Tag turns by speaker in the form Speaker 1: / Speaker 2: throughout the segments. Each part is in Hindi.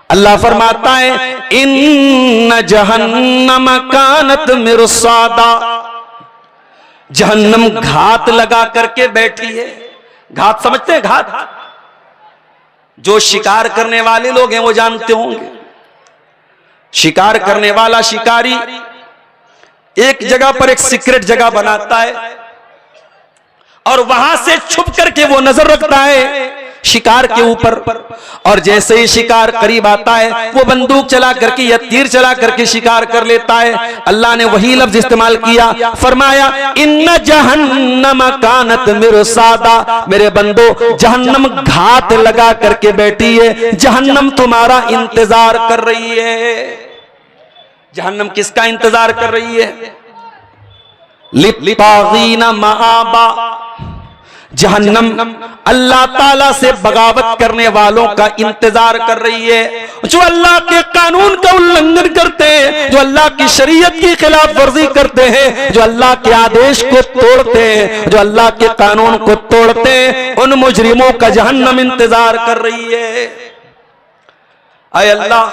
Speaker 1: अल्लाह फरमाता है इन्न जहन्नम कानत मिरसादा, जहन्नम घात लगा करके बैठी है। घात समझते हैं? घात जो शिकार करने वाले लोग हैं वो जानते होंगे। शिकार करने वाला शिकारी एक जगह पर एक सीक्रेट जगह बनाता है और वहां से छुप करके वो नजर रखता है शिकार के ऊपर, और जैसे ही शिकार करीब आता है वो बंदूक चला करके या तीर चला करके शिकार कर लेता है। अल्लाह ने वही लफ्ज इस्तेमाल किया, फरमाया इन्न जहन्नम कानत मिरसादा, मेरे बंदो जहन्नम घात लगा करके बैठी है, जहन्नम तुम्हारा इंतजार कर रही है। जहन्नम किसका इंतजार कर रही है? लित्तागीना माआबा, जहन्नम अल्लाह ताला से बगावत करने वालों का इंतजार कर रही है, जो अल्लाह के कानून का उल्लंघन करते हैं, जो अल्लाह की शरीयत की खिलाफ वर्जी करते हैं, जो अल्लाह के आदेश को तोड़ते हैं, जो अल्लाह के कानून को तोड़ते हैं, उन मुजरिमों का जहन्नम इंतजार कर रही है। आए अल्लाह,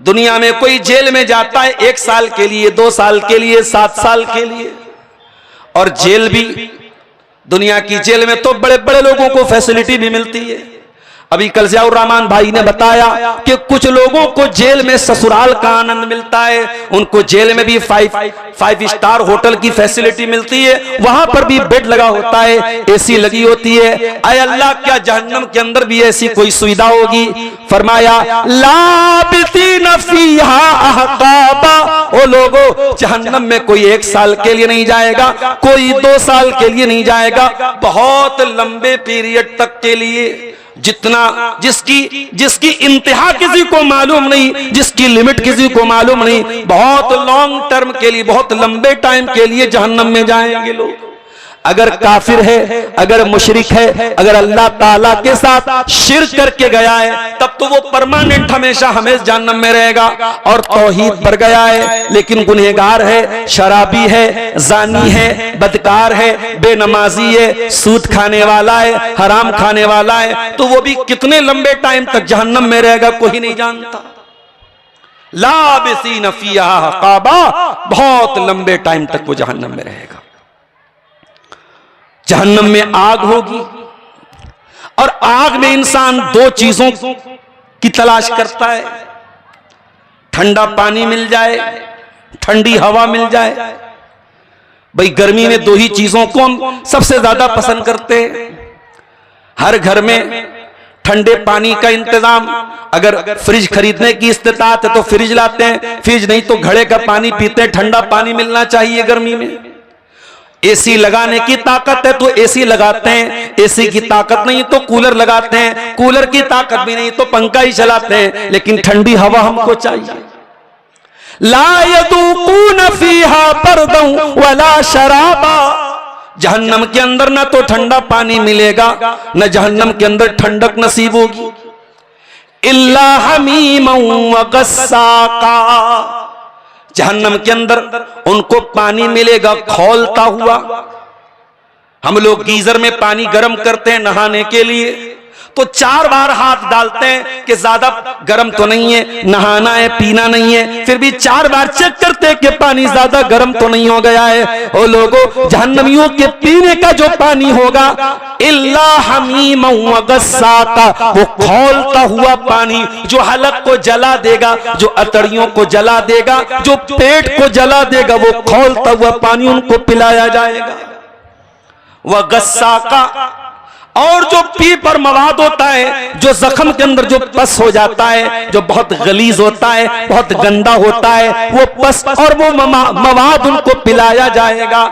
Speaker 1: दुनिया में कोई जेल में जाता है 1 साल के लिए, 2 साल के लिए, 7 साल के लिए, और जेल भी, दुनिया की जेल में तो बड़े बड़े लोगों को फैसिलिटी भी मिलती है। अभी कल ज़ियाउर रहमान भाई ने बताया कि कुछ लोगों को जेल में ससुराल का आनंद मिलता है, उनको जेल में भी 5 स्टार होटल की फैसिलिटी मिलती है, वहां पर भी बेड लगा होता है, एसी लगी होती है। आय अल्लाह, क्या जहन्नम के अंदर भी ऐसी कोई सुविधा होगी? फरमाया लाबिसीन फीहा अहकाबा, ओ लोगो जहन्नम में कोई 1 साल के लिए नहीं जाएगा, कोई 2 साल के लिए नहीं जाएगा, बहुत लंबे पीरियड तक के लिए, जितना जिसकी इंतहा किसी को मालूम नहीं, जिसकी लिमिट किसी को मालूम नहीं, बहुत लॉन्ग टर्म के लिए, बहुत लंबे टाइम के लिए जहन्नम में जाएंगे लोग। अगर काफिर है, अगर मुशरिक है, अगर अल्लाह ताला के साथ शिर्क करके गया है, तब तो वो परमानेंट हमेशा हमेशा जहन्नम में रहेगा। और तौहीद पर गया है लेकिन गुनहगार है, शराबी है, जानी है, बदकार है, बेनमाजी है, सूद खाने वाला है, हराम खाने वाला है, तो वो भी कितने लंबे टाइम तक जहन्नम में रहेगा कोई नहीं जानता। लाबिसीन फीहा अहकाबा, बहुत लंबे टाइम तक वो जहन्नम में रहेगा। जहन्नम में आग होगी, और आग में इंसान 2 चीजों की तलाश करता है, ठंडा पानी मिल जाए, ठंडी हवा मिल जाए। भाई गर्मी में 2 ही चीजों को हम सबसे ज्यादा पसंद करते हैं। हर घर में ठंडे पानी का इंतजाम, अगर फ्रिज खरीदने की इस्तेताअत है तो फ्रिज लाते हैं, फ्रिज नहीं तो घड़े का पानी पीते हैं। ठंडा पानी मिलना चाहिए गर्मी में। एसी लगाने की ताकत है तो एसी लगाते हैं, एसी की ताकत नहीं तो कूलर लगाते हैं, कूलर की ताकत भी नहीं तो पंखा ही चलाते हैं, लेकिन ठंडी हवा हमको चाहिए। ला यदूकून फीहा बरदन वला शराबा, जहन्नम के अंदर ना तो ठंडा पानी मिलेगा, न जहन्नम के अंदर ठंडक नसीब होगी। इल्ला हमीमन व गस्साका, जहन्नम के अंदर उनको पानी मिलेगा खौलता हुआ। हम लोग गीजर में पानी गर्म करते हैं नहाने के लिए, तो 4 बार हाथ डालते हैं कि ज्यादा गर्म तो नहीं है, नहाना है, पीना नहीं है, फिर भी 4 बार चेक करते हैं कि पानी ज्यादा गर्म तो नहीं हो गया है। ओ लोगों, जहन्नमियों के पीने का जो पानी होगा, इल्ला हमीमन व गस्साका, वो खौलता हुआ पानी जो हलक को जला देगा, जो अतड़ियों को जला देगा, जो पेट को जला देगा, वो खौलता हुआ पानी उनको पिलाया जाएगा। वह गस्साका, और जो पी पर मवाद होता है, जो जख्म के अंदर जो पस हो जाता है, जो बहुत गलीज होता है, बहुत गंदा होता है, वो पस और वो मवाद उनको पिलाया जाएगा।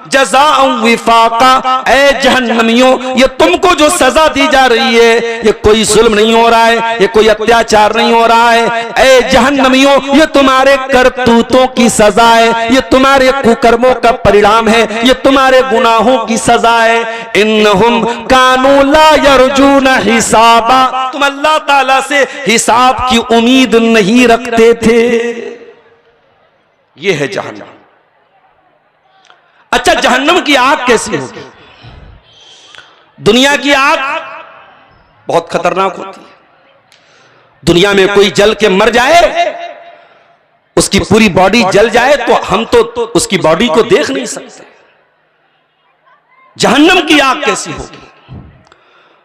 Speaker 1: जज़ाअन विफाका, ऐ जहन्नमियों, ये तुमको जो सजा दी जा रही है, ये कोई जुल्म नहीं हो रहा है, ये कोई अत्याचार नहीं हो रहा है। ऐ जहन्नमियों, ये तुम्हारे करतूतों की सजा है, ये तुम्हारे कुकर्मों का परिणाम है, ये तुम्हारे गुनाहों की सजा है। इन्नहुम कानू ला यरजून हिसाबा, तुम अल्लाह ताला से हिसाब की उम्मीद नहीं रखते थे। यह है जहन्नम। अच्छा, जहन्नम की आग कैसी होगी? दुनिया की आग बहुत खतरनाक होती है। दुनिया में कोई जल के मर जाए, उसकी पूरी बॉडी जल जाए, तो हम तो उसकी बॉडी को देख नहीं सकते। जहन्नम की आग कैसी होगी?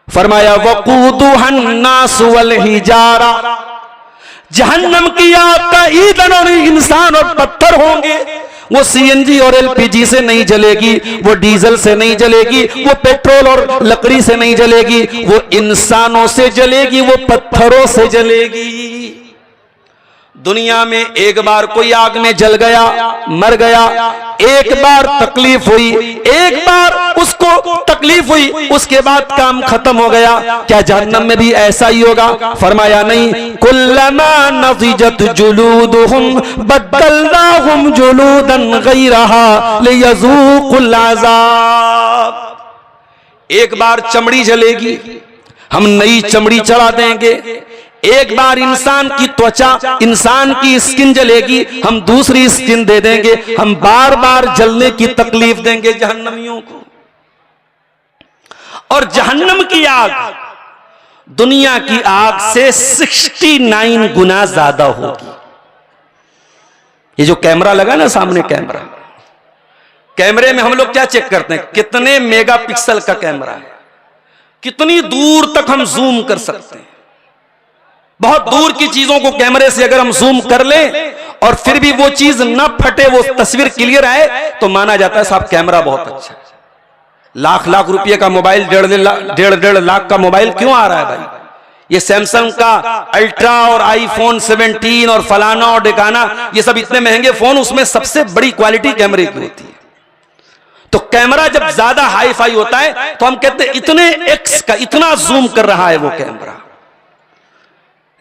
Speaker 1: फरमाया वक़ूदुहन नास वल हिजारा, जहन्नम की आग का ईंधन और इंसान और पत्थर होंगे। वो सीएनजी और एलपीजी से नहीं जलेगी, वो डीजल से नहीं जलेगी, वो पेट्रोल और लकड़ी से नहीं जलेगी, वो इंसानों से जलेगी, वो पत्थरों से जलेगी। दुनिया में एक बार कोई आग में जल गया, मर गया, एक बार तकलीफ हुई, एक बार उसको तकलीफ हुई, उसके बाद काम खत्म हो गया। क्या जहन्नम में भी ऐसा ही होगा? फरमाया नहीं, कुल्लमा नज़िजत जुलूदुहुम बद्दलनाहुम जुलूदन गैरहा लियज़ूक़ुल अज़ाब। एक बार चमड़ी जलेगी, हम नई चमड़ी चढ़ा देंगे। एक बार इंसान की त्वचा, इंसान की स्किन जलेगी, हम दूसरी स्किन दे देंगे। हम बार बार जलने की तकलीफ देंगे जहन्नमियों को। और जहन्नम की आग दुनिया की आग से 69 गुना ज्यादा होगी। ये जो कैमरा लगा ना सामने, कैमरे में हम लोग क्या चेक करते हैं? कितने मेगापिक्सल का कैमरा है, कितनी दूर तक हम जूम कर सकते हैं। बहुत दूर की चीजों को कैमरे से अगर हम जूम कर लें और फिर भी वो चीज न फटे, वो तस्वीर क्लियर आए, तो माना जाता है साहब कैमरा बहुत अच्छा है। लाख लाख रुपए का मोबाइल, डेढ़ लाख का मोबाइल क्यों आ रहा है भाई? ये सैमसंग का अल्ट्रा और आईफोन 17 और फलाना और डिकाना, ये सब इतने महंगे फोन, उसमें सबसे बड़ी क्वालिटी कैमरे की होती है। तो कैमरा जब ज्यादा हाई फाई होता है तो हम कहते हैं इतने एक्स का, इतना जूम कर रहा है वो कैमरा।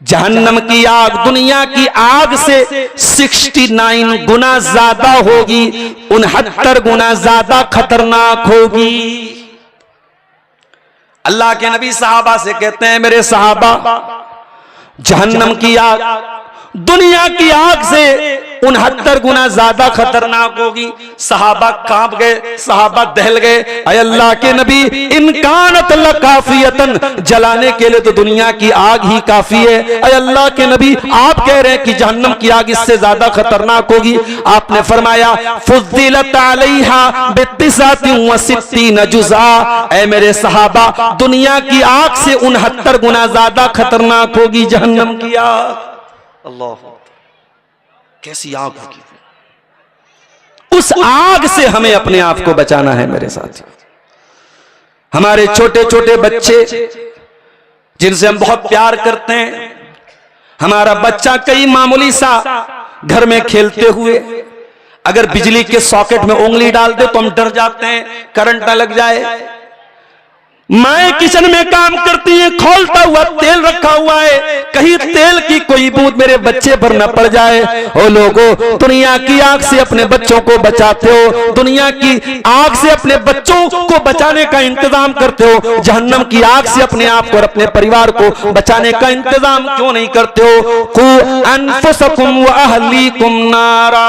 Speaker 1: जहन्नम की आग दुनिया की आग से 69 गुना ज्यादा होगी, 69 गुना ज्यादा खतरनाक होगी। अल्लाह के नबी सहाबा से कहते हैं, मेरे सहाबा, जहन्नम की आग दुनिया की आग से 69 गुना ज्यादा खतरनाक होगी। सहाबा कांप गए, सहाबा दहल गए। अय अल्लाह के नबी, इनकानत लकाफियतन, जलाने के लिए तो दुनिया की आग ही काफी है। अय अल्लाह के नबी, आप कह रहे हैं कि जहन्नम की आग इससे ज्यादा खतरनाक होगी। आपने फरमाया फुद्दिलत अलैहा बितिसातिन व सित्तीन जुज़ा। ऐ मेरे सहाबा, दुनिया की आग से 69 गुना ज्यादा खतरनाक होगी जहन्नम की आग। अल्लाह, कैसी आग होगी! उस आग से हमें अपने आप को बचाना है मेरे साथ। हमारे छोटे छोटे बच्चे जिनसे हम बहुत प्यार करते हैं, हमारा बच्चा कई मामूली सा घर में खेलते हुए अगर बिजली के सॉकेट में उंगली डाल दे तो हम डर जाते हैं, करंट न लग जाए। माए किचन में काम करती हैं, खौलता हुआ तेल रखा हुआ है, कहीं तेल की कोई बूंद मेरे बच्चे पर न पड़ जाए। ओ लोगों, दुनिया की आग से अपने बच्चों को बचाते हो, दुनिया की आग से अपने बच्चों को बचाने का इंतजाम करते हो, जहन्नम की आग से अपने आप को और अपने परिवार को बचाने का इंतजाम क्यों नहीं करते हो? कु अनफुसकुम व अहलीकुम नारा,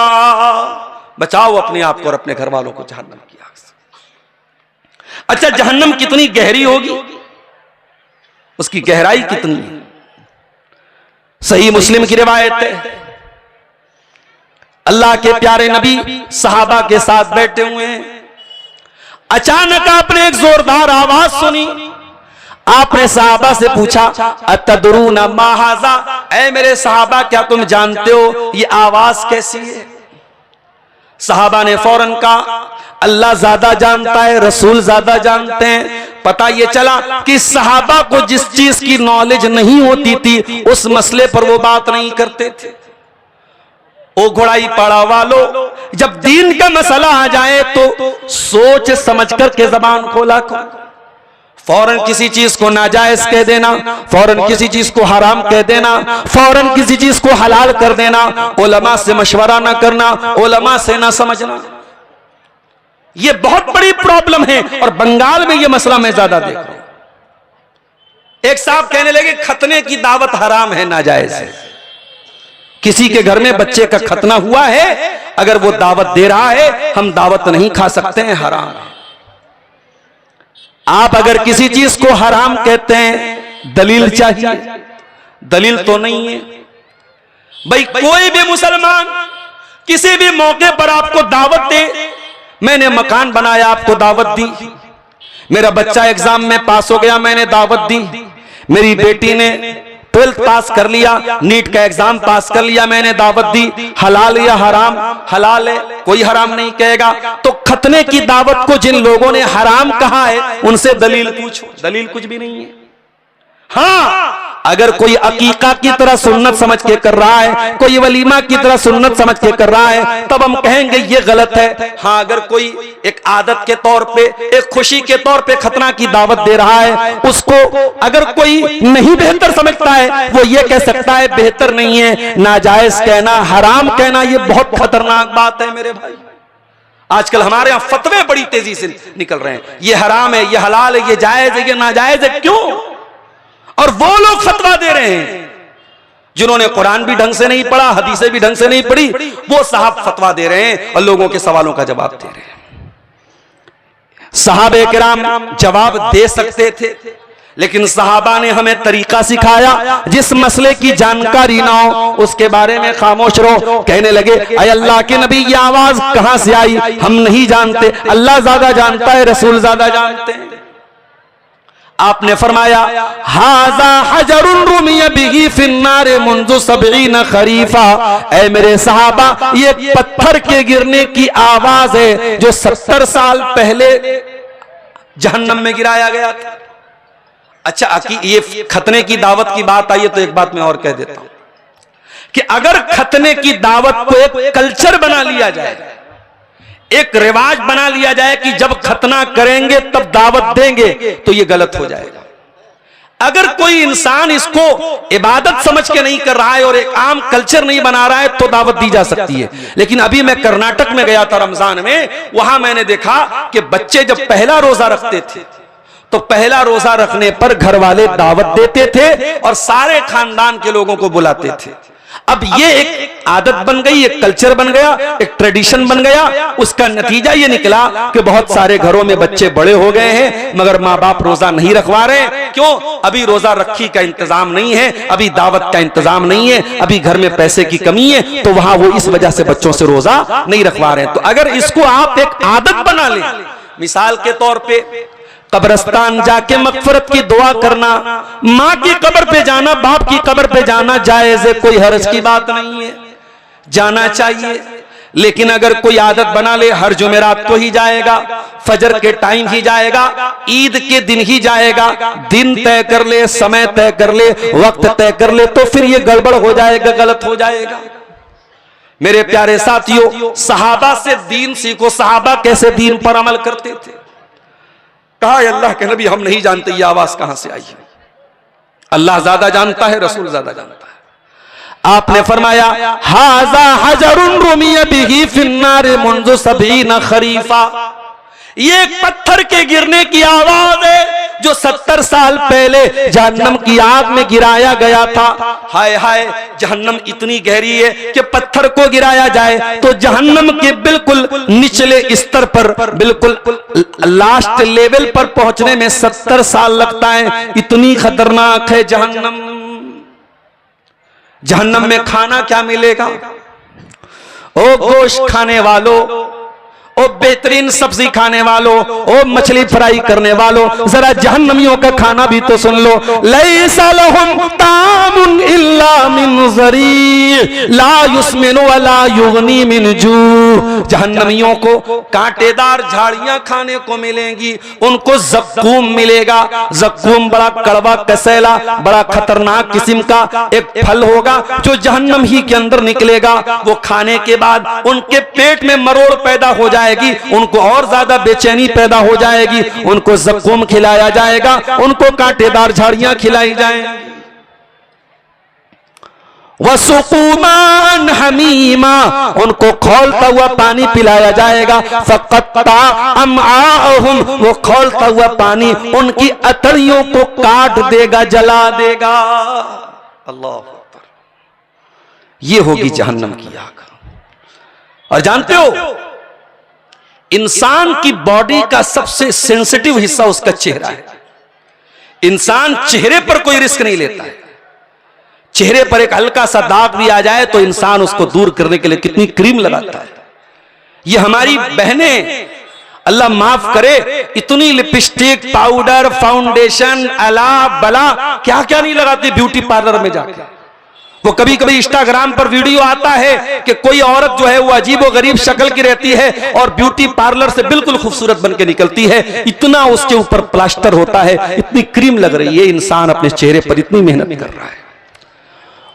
Speaker 1: बचाओ अपने आप को और अपने घर वालों को जहन्नम की आग से। अच्छा, जहन्नम कितनी गहरी होगी, उसकी गहराई कितनी है? सही मुस्लिम की रिवायत है, अल्लाह के प्यारे नबी सहाबा के साथ बैठे हुए हैं। अचानक आपने एक जोरदार आवाज सुनी। आपने सहाबा से पूछा, अतदरूना मा हाज़ा, ऐ मेरे सहाबा, क्या तुम जानते हो ये आवाज कैसी है? सहाबा ने फौरन कहा, अल्लाह ज्यादा जानता है, रसूल ज्यादा जानते हैं। पता ये चला कि सहाबा को जिस चीज की नॉलेज नहीं होती थी उस मसले पर वो बात नहीं करते थे। ओ घोड़ाई पड़ा वालों, जब दीन का मसला आ जाए तो सोच समझ कर के जबान खोला करो। फौरन किसी चीज को नाजायज कह देना, फौरन किसी चीज को हराम कह देना, फौरन किसी चीज को हलाल कर देना, उलमा से मशवरा ना करना, उलमा से ना समझना, ये बहुत बड़ी प्रॉब्लम है। और बंगाल में ये मसला मैं ज्यादा देख रहा हूं। एक साहब कहने लगे खतने की दावत हराम है, नाजायज है। किसी के घर में बच्चे का खतना हुआ है, अगर वो दावत दे रहा है, हम दावत नहीं खा सकते हैं, हराम है। आप अगर किसी चीज को हराम कहते हैं, दलील चाहिए, दलील तो नहीं है भाई। कोई भी मुसलमान किसी भी मौके पर आपको दावत दे, मैंने मकान बनाया आपको दावत दी, मेरा बच्चा एग्जाम में पास हो गया मैंने दावत दी, मेरी बेटी ने 12th पास कर लिया, नीट का एग्जाम पास कर लिया, मैंने दावत दी। हलाल या हराम? हलाल है, कोई हराम नहीं कहेगा। तो खतने की दावत को जिन लोगों ने हराम कहा है उनसे दलील पूछो, दलील कुछ भी नहीं है। हाँ, अगर कोई अकीका की तरह सुन्नत समझ के कर रहा है, कोई वलीमा की तरह सुन्नत समझ के कर रहा है, तब हम कहेंगे ये गलत है। हाँ, अगर कोई एक आदत के तौर पे, एक खुशी के तौर पे खतना की दावत दे रहा है, उसको अगर कोई नहीं बेहतर समझता है, वो ये कह सकता है बेहतर नहीं है। नाजायज कहना, हराम कहना, ये बहुत खतरनाक बात है मेरे भाई। आजकल हमारे यहां फतवे बड़ी तेजी से निकल रहे हैं, ये हराम है, ये हलाल है, ये जायज है, ये नाजायज है। क्यों? और वो लोग फतवा दे रहे हैं जिन्होंने कुरान भी ढंग से नहीं पढ़ा, हदीसें भी ढंग से नहीं पढ़ी, वो साहब फतवा दे रहे हैं और लोगों के सवालों का जवाब दे रहे हैं। सहाबे किराम जवाब दे सकते थे, लेकिन सहाबा ने हमें तरीका सिखाया, जिस मसले की जानकारी ना हो उसके बारे में खामोश रहो। कहने लगे अय अल्लाह के नबी, ये आवाज कहां से आई? हम नहीं जानते, अल्लाह ज्यादा जानता है, रसूल ज्यादा जानते हैं। आपने फरमाया हाजा हजरुन रुमिया बिही फिन्नार मुंजु 70 खरीफा। ऐ मेरे सहाबा, ये पत्थर के गिरने की आवाज है जो 70 साल पहले जहन्नम में गिराया गया था। अच्छा, ये खतने की दावत की बात आई है तो एक बात मैं और कह देता हूं कि अगर खतने की दावत को एक कल्चर बना लिया जाए, एक रिवाज बना लिया जाए कि जब खतना करेंगे तब दावत देंगे, तो यह गलत हो जाएगा। अगर कोई इंसान इसको इबादत समझ के नहीं कर रहा है और एक आम कल्चर नहीं बना रहा है तो दावत दी जा सकती है। लेकिन अभी मैं कर्नाटक में गया था रमजान में, वहां मैंने देखा कि बच्चे जब पहला रोजा रखते थे तो पहला रोजा रखने पर घर वाले दावत देते थे और सारे खानदान के लोगों को बुलाते थे। अब ये एक आदत बन गई, एक कल्चर बन गया, एक ट्रेडिशन बन गया। उसका नतीजा ये निकला कि बहुत सारे घरों में बच्चे बड़े हो गए हैं मगर माँ बाप रोजा नहीं रखवा रहे। क्यों? अभी रोजा रखी का इंतजाम नहीं है, अभी दावत का इंतजाम नहीं है, अभी घर में पैसे की कमी है, तो वहां वो इस वजह से बच्चों से रोजा नहीं रखवा रहे हैं। तो अगर इसको आप एक आदत बना लें, मिसाल के तौर पे कब्रिस्तान जाके मगफरत की दुआ करना, माँ की कब्र पे जाना, बाप की कब्र पे जाना जायज है, कोई हर्ज की बात नहीं है, जाना चाहिए। लेकिन अगर कोई आदत बना ले हर जुमेरात को ही जाएगा, फजर के टाइम ही जाएगा, ईद के दिन ही जाएगा, दिन तय कर ले, समय तय कर ले, वक्त तय कर ले, तो फिर ये गड़बड़ हो जाएगा, गलत हो जाएगा। मेरे प्यारे साथियों, सहाबा से दीन सीखो। सहाबा कैसे दीन पर अमल करते थे? कहा अल्लाह के नबी, हम नहीं जानते ये आवाज कहां से आई है, अल्लाह ज्यादा जानता है, रसूल ज्यादा जानता है। आपने फरमाया हाजा हजरुन रुमिया बिही फिन्नार मुंजु 70 खरीफा। ये एक पत्थर के गिरने की आवाज है जो 70 साल पहले जहन्नम की आग में गिराया गया था। हाय हाय, जहन्नम इतनी गहरी है कि पत्थर को गिराया जाए तो जहन्नम के बिल्कुल निचले स्तर पर, बिल्कुल लास्ट लेवल पर पहुंचने में 70 साल लगता है। इतनी खतरनाक है जहन्नम। जहन्नम में खाना क्या मिलेगा? ओ गोश्त खाने वालों, ओ बेहतरीन सब्जी खाने वालों, ओ मछली फ्राई करने वालों, जरा जहन्नमियों का खाना भी तो सुन लो। लैसा लहुम तामुन इल्ला मिन ज़री ला युस्मिनु वला युगनी मिन जू। जहन्नमियों को कांटेदार झाड़ियां खाने को मिलेंगी, उनको ज़क्कूम मिलेगा। ज़क्कूम बड़ा कड़वा कसैला, बड़ा खतरनाक किस्म का एक फल होगा जो जहन्नम ही के अंदर निकलेगा। वो खाने के बाद उनके पेट में मरोड़ पैदा हो जाएगी, उनको और ज्यादा बेचैनी पैदा हो जाएगी, उनको ज़क्कूम खिलाया जाएगा, उनको कांटेदार झाड़ियां खिलाई जाएंगी। वसुकुमान हमीमा, उनको खौलता हुआ पानी पिलाया जाएगा। फकत्ता अमआहुम, वो खौलता हुआ पानी उनकी अतड़ियों को काट देगा, जला देगा। अल्लाह अकबर। ये होगी जहन्नम की आग। और जानते हो, इंसान की बॉडी का सबसे सेंसिटिव हिस्सा उसका चेहरा है। इंसान चेहरे पर कोई रिस्क नहीं लेता है। चेहरे पर एक हल्का सा दाग भी आ जाए तो इंसान उसको दूर करने के लिए कितनी क्रीम लगाता है। ये हमारी बहनें, अल्लाह माफ करे, इतनी लिपस्टिक, पाउडर, फाउंडेशन, अला बला क्या क्या नहीं लगाती ब्यूटी पार्लर में जाकर। वो कभी कभी इंस्टाग्राम पर वीडियो आता है कि कोई औरत जो है वो अजीब और गरीब शक्ल की रहती है और ब्यूटी पार्लर से बिल्कुल खूबसूरत बन के निकलती है। इतना उसके ऊपर प्लास्टर होता है, इतनी क्रीम लग रही है, इंसान अपने चेहरे पर इतनी मेहनत कर रहा है।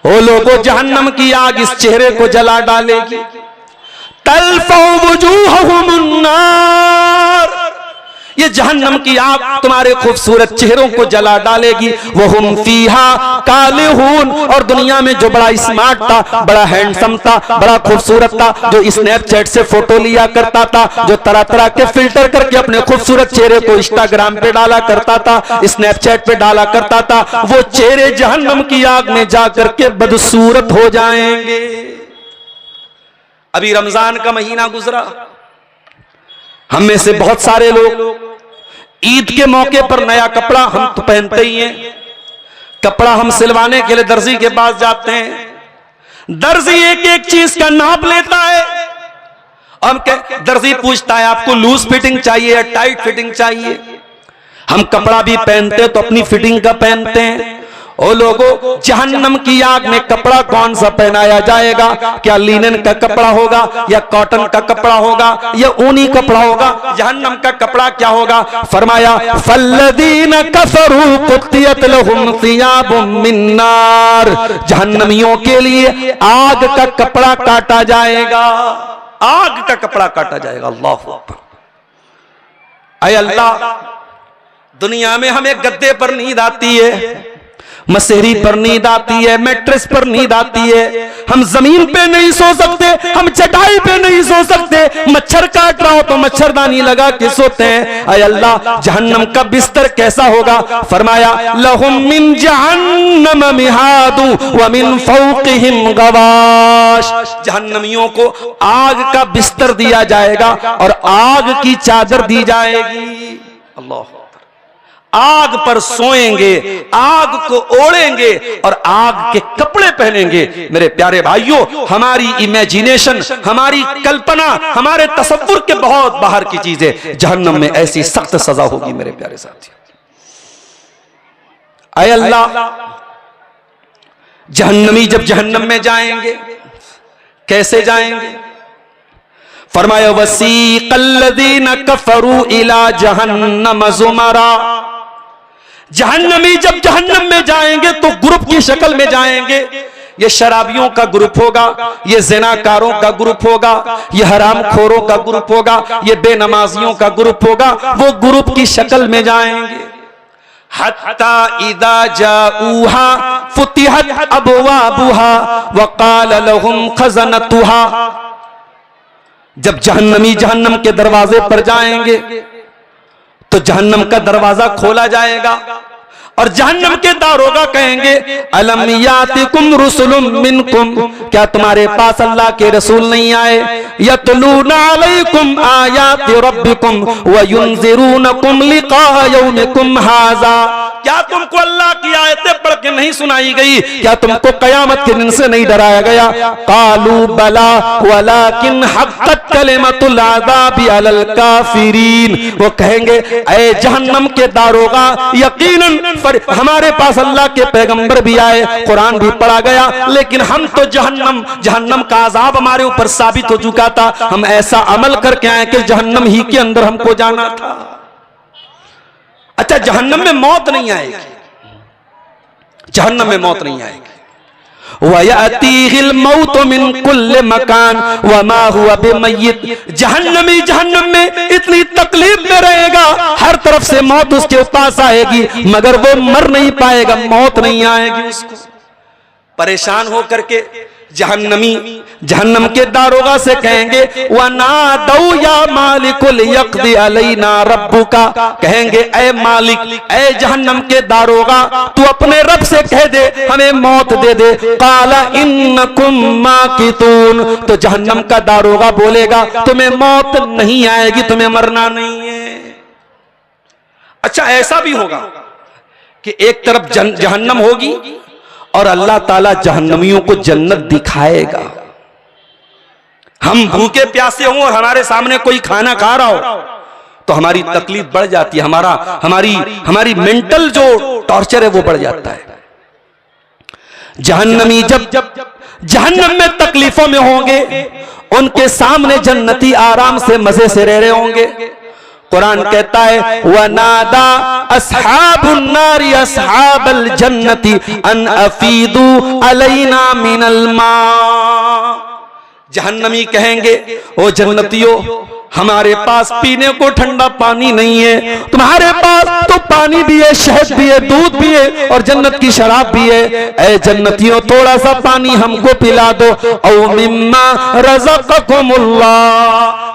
Speaker 1: ओ लोगों, जहन्नम की आग इस चेहरे को जला डालेगी। तल्फू वुजूहुहुमुन नार, ये जहन्नम की आग तुम्हारे खूबसूरत चेहरों को जला डालेगी। वहुम फीहा कालिहून, और दुनिया में जो बड़ा स्मार्ट था, बड़ा हैंडसम था, बड़ा खूबसूरत था, जो स्नैपचैट से फोटो लिया करता था, जो तरह तरह के फिल्टर करके अपने खूबसूरत चेहरे को इंस्टाग्राम पे डाला करता था, स्नैपचैट पे डाला करता था, वो चेहरे जहन्नम की आग में जाकर के बदसूरत हो जाएंगे। अभी रमजान का महीना गुजरा, हम में से बहुत सारे लोग ईद के मौके पर नया कपड़ा हम तो पहनते ही हैं। कपड़ा हम सिलवाने के लिए दर्जी के पास जाते हैं। दर्जी एक एक चीज का नाप लेता है। हम दर्जी पूछता है आपको लूज फिटिंग चाहिए या टाइट फिटिंग चाहिए। हम कपड़ा भी पहनते तो अपनी फिटिंग का पहनते हैं। ओ लोगों, जहन्नम की आग में कपड़ा कौन सा पहनाया जाएगा? क्या लिनन का कपड़ा होगा या कॉटन का कपड़ा होगा या ऊनी कपड़ा होगा? जहन्नम का कपड़ा क्या होगा? फरमाया फल्लदीन कफरू कुत्तियत लहुम सियाबुम मिन नार, जहन्नमियों के लिए आग का कपड़ा काटा जाएगा। आग का कपड़ा काटा जाएगा। अल्लाहु अकबर। ऐ अल्लाह, दुनिया में हमें गद्दे पर नींद आती है, मसेरी पर नींद आती है, मैट्रेस पर नींद आती है, हम जमीन पे नहीं सो सकते, हम चटाई पे नहीं सो सकते, मच्छर काट रहा हो तो मच्छरदानी लगा के सोते हैं। ऐ अल्लाह, जहन्नम का बिस्तर कैसा होगा? फरमाया लहुम मिन जहन्नम मिहादु व मिन फौकिहिम गवाश, जहन्नमियों को आग का बिस्तर दिया जाएगा और आग की चादर दी जाएगी। अल्लाह, आग पर सोएंगे, आग को ओढ़ेंगे और आग के कपड़े पहनेंगे। मेरे प्यारे भाइयों, हमारी इमेजिनेशन, हमारी कल्पना, हमारे तसव्वुर के बहुत बाहर की चीजें। जहन्नम में ऐसी सख्त सजा होगी मेरे प्यारे साथियों। ऐ अल्लाह, जहन्नमी जब जहन्नम में जाएंगे कैसे जाएंगे? फरमाया वसीक़ल्लज़ीना कफ़रू इला जहन्नम ज़ुमरा, जहन्नमी जब जहन्नम में जाएंगे तो ग्रुप की शक्ल में जाएंगे। ये शराबियों का ग्रुप होगा, ये ज़िनाकारों का ग्रुप होगा, ये हरामखोरों का ग्रुप होगा, ये बेनमाजियों का ग्रुप होगा। वो ग्रुप की शक्ल में जाएंगे। हत्ता इदा जाऊहा फुतिहत अबवाबुहा व क़ाल लहुम खज़नतुहा, जब जहन्नमी जहन्नम के दरवाजे पर जाएंगे तो जहन्नम का दरवाजा खोला जाएगा और जहन्नम के दारोगा कहेंगे अलम यातिकुम रुसुलुम मिनकुम, क्या तुम्हारे पास अल्लाह के रसूल नहीं आए? यतलूना अलैकुम आयाति रब्बिकुम व युनज़िरूनकुम लिक़ा यौमिकुम हाज़ा, क्या तुमको अल्लाह की आयतें पढ़ के नहीं सुनाई गई? क्या तुमको कयामत के दिन से नहीं डराया गया? कालू बला वलाकिन हक़्क़त कलिमतुल अज़ाबि अलल काफ़िरीन, वो कहेंगे ऐ जहन्नम के दारोगा, यकीनन हमारे पास अल्लाह के पैगंबर भी आए, कुरान भी पढ़ा गया, लेकिन हम तो जहन्नम का अजाब हमारे ऊपर साबित हो चुका था। हम ऐसा अमल करके आए कि जहन्नम ही के अंदर हमको जाना था। अच्छा, जहन्नम में मौत नहीं आएगी, जहन्नम में मौत नहीं आएगी। वयअतीहिल मौत मिन कुल्ल मकान वमा हुवा बिमय्यित, जहन्नमी जहन्नम में इतनी तकलीफ में रहेगा, हर तरफ से मौत उसके पास आएगी, मगर वो मर नहीं पाएगा, मौत नहीं आएगी उसको। परेशान होकर के जहन्नमी जहन्नम के दारोगा से कहेंगे वनादौ या मालिकुल यक़दी अलैना रब्बुका, कहेंगे ऐ मालिक, ऐ जहन्नम के दारोगा, तू अपने रब से कह दे हमें मौत दे दे। काला इन्नकुम माकितून, तो जहन्नम का दारोगा बोलेगा तुम्हें मौत नहीं आएगी, तुम्हें मरना नहीं है। अच्छा, ऐसा भी होगा कि एक तरफ जहन्नम होगी और अल्लाह ताला जहन्नमियों को जन्नत दिखाएगा। हम भूखे प्यासे हों और हमारे सामने कोई खाना खा रहा हो तो हमारी तकलीफ बढ़ जाती है, हमारी मेंटल जो टॉर्चर है वो बढ़ जाता है। जहन्नमी जब जहन्नम में तकलीफों में होंगे, उनके सामने जन्नती आराम से मजे से रह रहे होंगे। कुरान कहता है वनादा अस्हाबुन नारी अस्हाबल जन्नती अन अफीदू अलैना मिनल मा। जहन्नमी कहेंगे ओ जन्नतियों, हमारे पास पीने को ठंडा पानी नहीं है, तुम्हारे पास तो पानी भी है, शहद भी है, दूध भी है और जन्नत की शराब भी है। ऐ जन्नतियों, थोड़ा सा पानी हमको पिला दो। औ मिम्मा रज़क़कुमुल्लाह,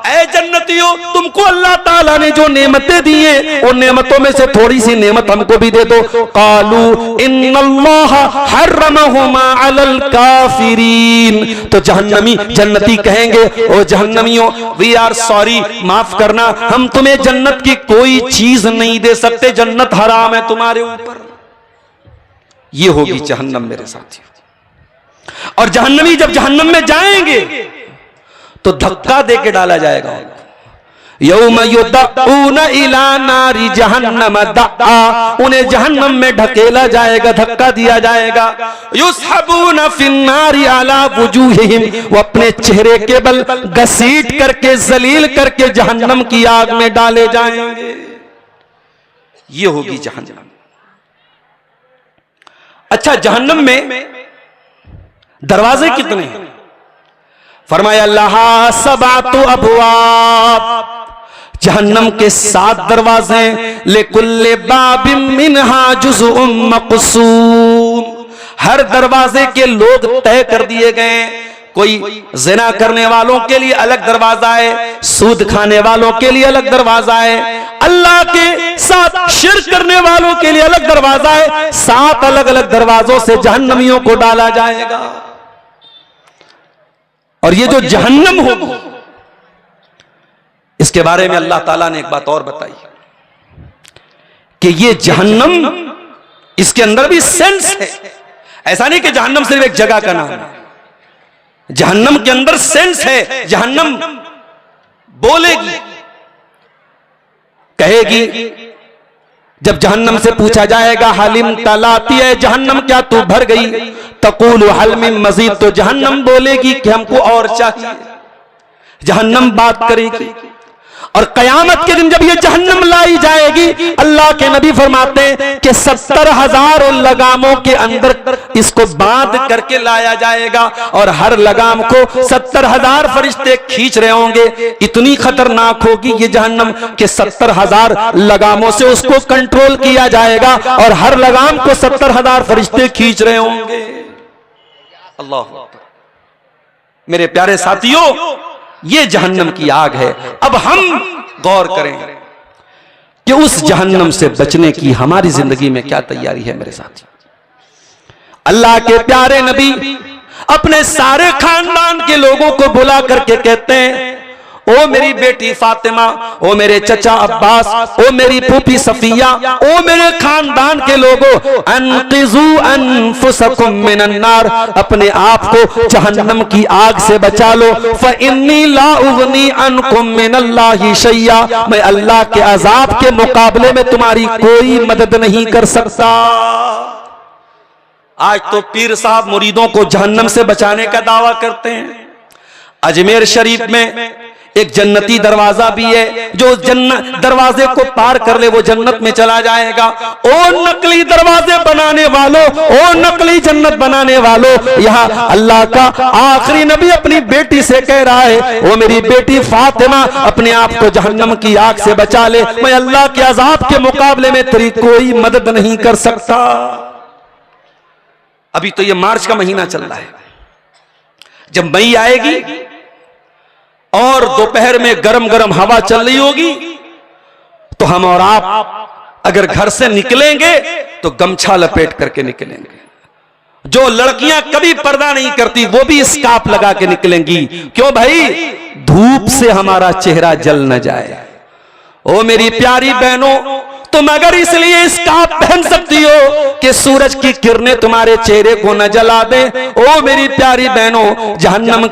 Speaker 1: ऐ जन्नतियों, तुमको अल्लाह ताला ने जो नेमतें दी हैं उन नेमतों में से थोड़ी सी नेमत हमको भी दे दो। कालू इन्नल्लाह हर्रमहुमा अलल काफिरीन। तो जन्नती कहेंगे ओ जहन्नमियों, वी आर सॉरी, माफ करना, हम तुम्हें जन्नत की कोई चीज नहीं दे सकते, जन्नत हराम है तुम्हारे ऊपर। ये होगी जहन्नम मेरे साथियों। और जहन्नमी जब जहन्नम में जाएंगे तो धक्का दे के डाला जाएगा। यौम युदऊना इला नारी जहन्नम दआ, उन्हें जहन्नम में ढकेला जाएगा, धक्का दिया जाएगा। युसहबूना फिन्नारी अला वुजूहिहिम, वो अपने चेहरे के बल घसीट करके जलील करके जहन्नम की आग में डाले जाएंगे। ये होगी जहन्नम। अच्छा, जहन्नम में दरवाजे कितने हैं? फरमाया लहा सबातु अबवाब, जहन्नम के 7 दरवाजे, लिकुल्लि बाबिम मिनहा जुज़उम मक़सूम, हर दरवाजे के लोग तय कर दिए गए। कोई ज़िना करने वालों के लिए अलग दरवाजा है, सूद खाने वालों के लिए अलग दरवाजा है, अल्लाह के साथ शिर्क करने वालों के लिए अलग दरवाजा है। 7 अलग अलग दरवाजों से जहन्नमियों को डाला जाएगा। और ये जो जहन्नम होगी, इसके बारे में अल्लाह ताला ने एक बात और बताई कि ये जहन्नम, इसके अंदर भी सेंस है। ऐसा नहीं कि जहन्नम सिर्फ एक जगह का नाम है, जहन्नम के अंदर सेंस है। जहन्नम बोलेगी, कहेगी। जब जहन्नम से पूछा जाएगा हालिम तलाती है जहन्नम, क्या तू भर गई? तकूल हल मिन मजीद, तो जहन्नम बोलेगी कि हमको और चाहिए। जहन्नम बात करेगी। और कयामत के दिन जब ये जहन्नम लाई जाएगी, अल्लाह के नबी फरमाते हैं कि 70,000 लगामों के अंदर इसको बांध करके लाया जाएगा और हर लगाम को 70,000 फरिश्ते खींच रहे होंगे। इतनी खतरनाक होगी ये जहन्नम कि 70,000 लगामों से उसको कंट्रोल किया जाएगा और हर लगाम को 70,000 फरिश्ते खींच रहे होंगे। अल्लाह, मेरे प्यारे साथियों, ये जहन्नम की आग है। अब हम गौर करें कि उस जहन्नम से बचने की हमारी जिंदगी में क्या तैयारी है मेरे साथ। अल्लाह के प्यारे नबी अपने सारे खानदान के लोगों को बुला करके कहते हैं, ओ मेरी बेटी फातिमा, ओ मेरे चचा अब्बास, ओ मेरी फूफी सफिया, ओ मेरे खानदान के लोगों, अनक़िज़ू अनफुसकुम मिनन नार, अपने आप को जहन्नम की आग से बचा लो। फ़इन्नी ला उग़नी अनकुम मिनल्लाहि शैया, मैं अल्लाह के अज़ाब के मुकाबले में तुम्हारी कोई मदद नहीं कर सकता। आज तो पीर साहब मुरीदों को जहन्नम से बचाने का दावा करते हैं। अजमेर शरीफ में एक जन्नती दरवाजा भी है, जो दरवाजे को पार कर ले वो जन्नत में चला जाएगा। ओ नकली दरवाजे बनाने वालों, ओ नकली जन्नत बनाने वालों, यहाँ अल्लाह का आखिरी नबी अपनी बेटी से कह रहा है, ओ मेरी बेटी फातिमा, अपने आप को जहन्नम की आग से बचा ले, मैं अल्लाह के अजाब के मुकाबले में तेरी कोई मदद नहीं कर सकता। अभी तो ये मार्च का महीना चल रहा है, जब मई आएगी और दोपहर में गरम गरम हवा चल रही होगी, तो हम और आप अगर घर से निकलेंगे तो गमछा लपेट करके निकलेंगे। जो लड़कियां कभी पर्दा नहीं करती वो भी स्कार्फ लगा के निकलेंगी। क्यों भाई? धूप से हमारा चेहरा जल न जाए। ओ मेरी प्यारी बहनों, तुम अगर इसलिए इसका पहन सकती हो कि सूरज की किरणें तुम्हारे चेहरे को न जला दे, ओ मेरी प्यारी बहनों, जहन्नम